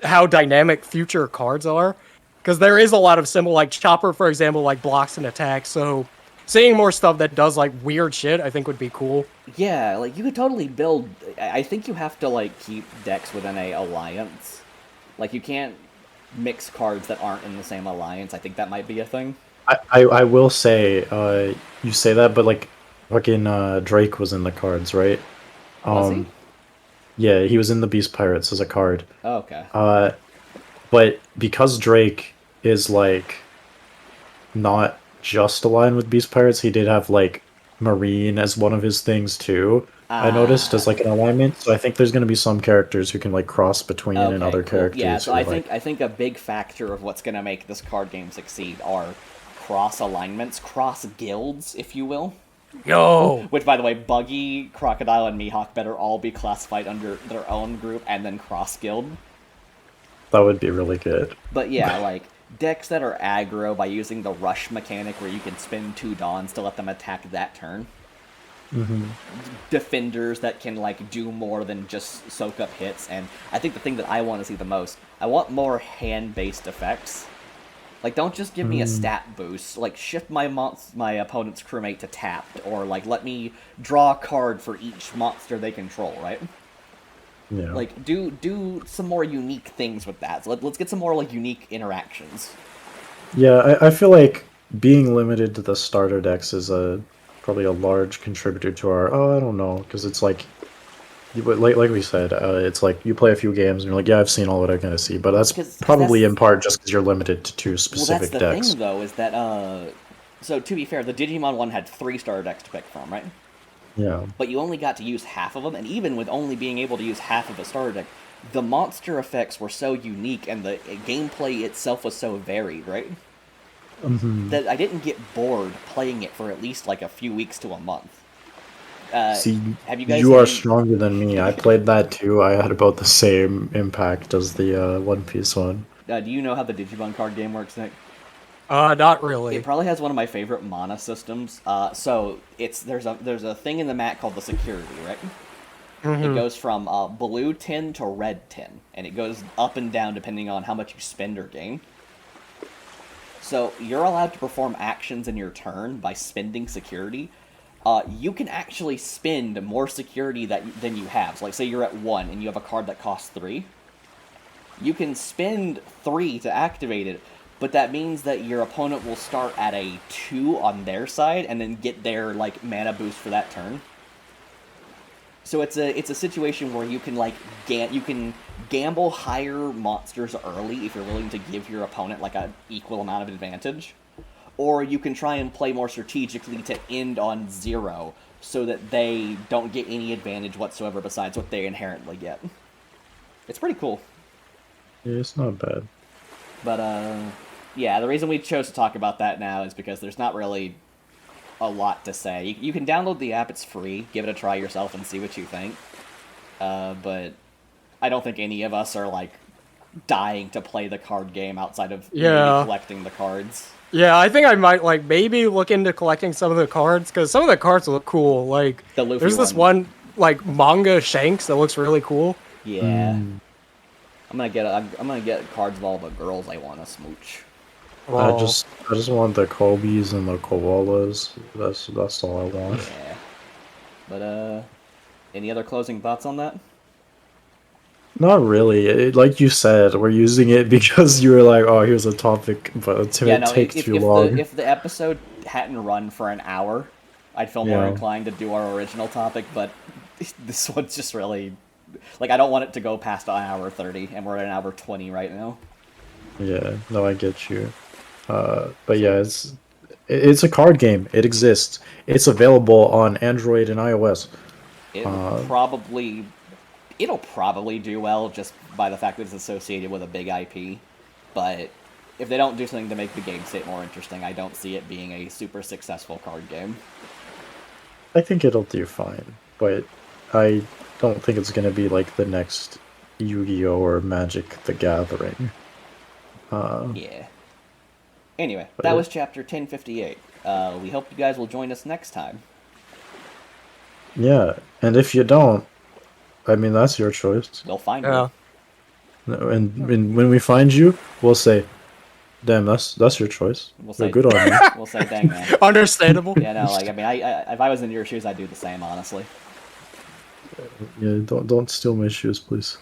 how dynamic future cards are, because there is a lot of symbol like Chopper, for example, like blocks and attacks. So seeing more stuff that does like weird shit, I think would be cool. Yeah, like you could totally build. I think you have to like keep decks within a alliance. Like you can't mix cards that aren't in the same alliance. I think that might be a thing. I will say, you say that, but like, fucking Drake was in the cards, right? Was he? Yeah, he was in the Beast Pirates as a card. Oh, okay. But because Drake is like not just aligned with Beast Pirates, he did have like Marine as one of his things too. I noticed as like an alignment, so I think there's gonna be some characters who can like cross between and Okay, other cool. characters. Yeah, so who, I think a big factor of what's gonna make this card game succeed are cross alignments, cross guilds, if you will. Yo, Which, by the way, Buggy, Crocodile, and Mihawk better all be classified under their own group and then cross guild. that would be really good. But yeah, like decks that are aggro by using the rush mechanic where you can spin 2 Dawns to let them attack that turn. Defenders that can like do more than just soak up hits, and I think the thing that I want to see the most, I want more hand-based effects. Like, don't just give me a stat boost. Like, shift my opponent's crewmate to tapped, or like let me draw a card for each monster they control. Right? Yeah. Like, do some more unique things with that. So let's get some more like unique interactions. Yeah, I feel like being limited to the starter decks is probably a large contributor to our. Oh, I don't know, because it's like, like we said, it's like you play a few games and you're like, yeah, I've seen all what I'm gonna see, but that's 'Cause probably that's- in part just because you're limited to 2 Well, that's specific the decks. thing, though, is that, so to be fair, the Digimon one had 3 starter decks to pick from, right? Yeah. But you only got to use half of them, and even with only being able to use half of a starter deck, the monster effects were so unique, and the gameplay itself was so varied, right? That I didn't get bored playing it for at least, like, a few weeks to a month. See, have you guys you are seen- stronger than me. I played that too. I had about the same impact as the One Piece one. do you know how the Digimon card game works, Nick? not really. It probably has one of my favorite mana systems. So there's a thing in the mat called the security, right? It goes from blue tin to red tin, and it goes up and down depending on how much you spend or gain. So you're allowed to perform actions in your turn by spending security. You can actually spend more security than you have. So like, say you're at 1 and you have a card that costs 3. You can spend 3 to activate it, but that means that your opponent will start at a 2 on their side and then get their like mana boost for that turn. So it's a situation where you can like you can gamble higher monsters early if you're willing to give your opponent like an equal amount of advantage, or you can try and play more strategically to end on 0 so that they don't get any advantage whatsoever besides what they inherently get. It's pretty cool. Yeah, it's not bad. But yeah, the reason we chose to talk about that now is because there's not really a lot to say. You can download the app, it's free. Give it a try yourself and see what you think. But I don't think any of us are like dying to play the card game outside of maybe collecting the cards. Yeah, I think I might like maybe look into collecting some of the cards, because some of the cards look cool. Like The Luffy there's this one like manga Shanks that looks really cool. Yeah. I'm gonna get cards of all the girls I want to smooch. I just want the Kobe's and the koalas. That's all I want. Yeah. But any other closing thoughts on that? Not really. Like you said, we're using it because you were like, "Oh, here's a topic," but it take too long. If the episode hadn't run for an hour, I'd feel more inclined to do our original topic. But this one's just really like I don't want it to go past an hour 30, and we're at an hour 20 right now. Yeah, no, I get you. But yeah, it's a card game. It exists. It's available on Android and iOS. It'll probably do well just by the fact that it's associated with a big IP. But if they don't do something to make the game state more interesting, I don't see it being a super successful card game. I think it'll do fine, but I don't think it's gonna be like the next Yu-Gi-Oh or Magic the Gathering. Yeah. Anyway, that was chapter 1058. We hope you guys will join us next time. Yeah, and if you don't, I mean, that's your choice. They'll find Yeah. you. And when we find you, we'll say, "Damn, that's your choice. We'll You're say, good on you." we'll say, dang man. Understandable. Yeah, no, like I mean, if I was in your shoes, I'd do the same, honestly. Yeah, don't steal my shoes, please.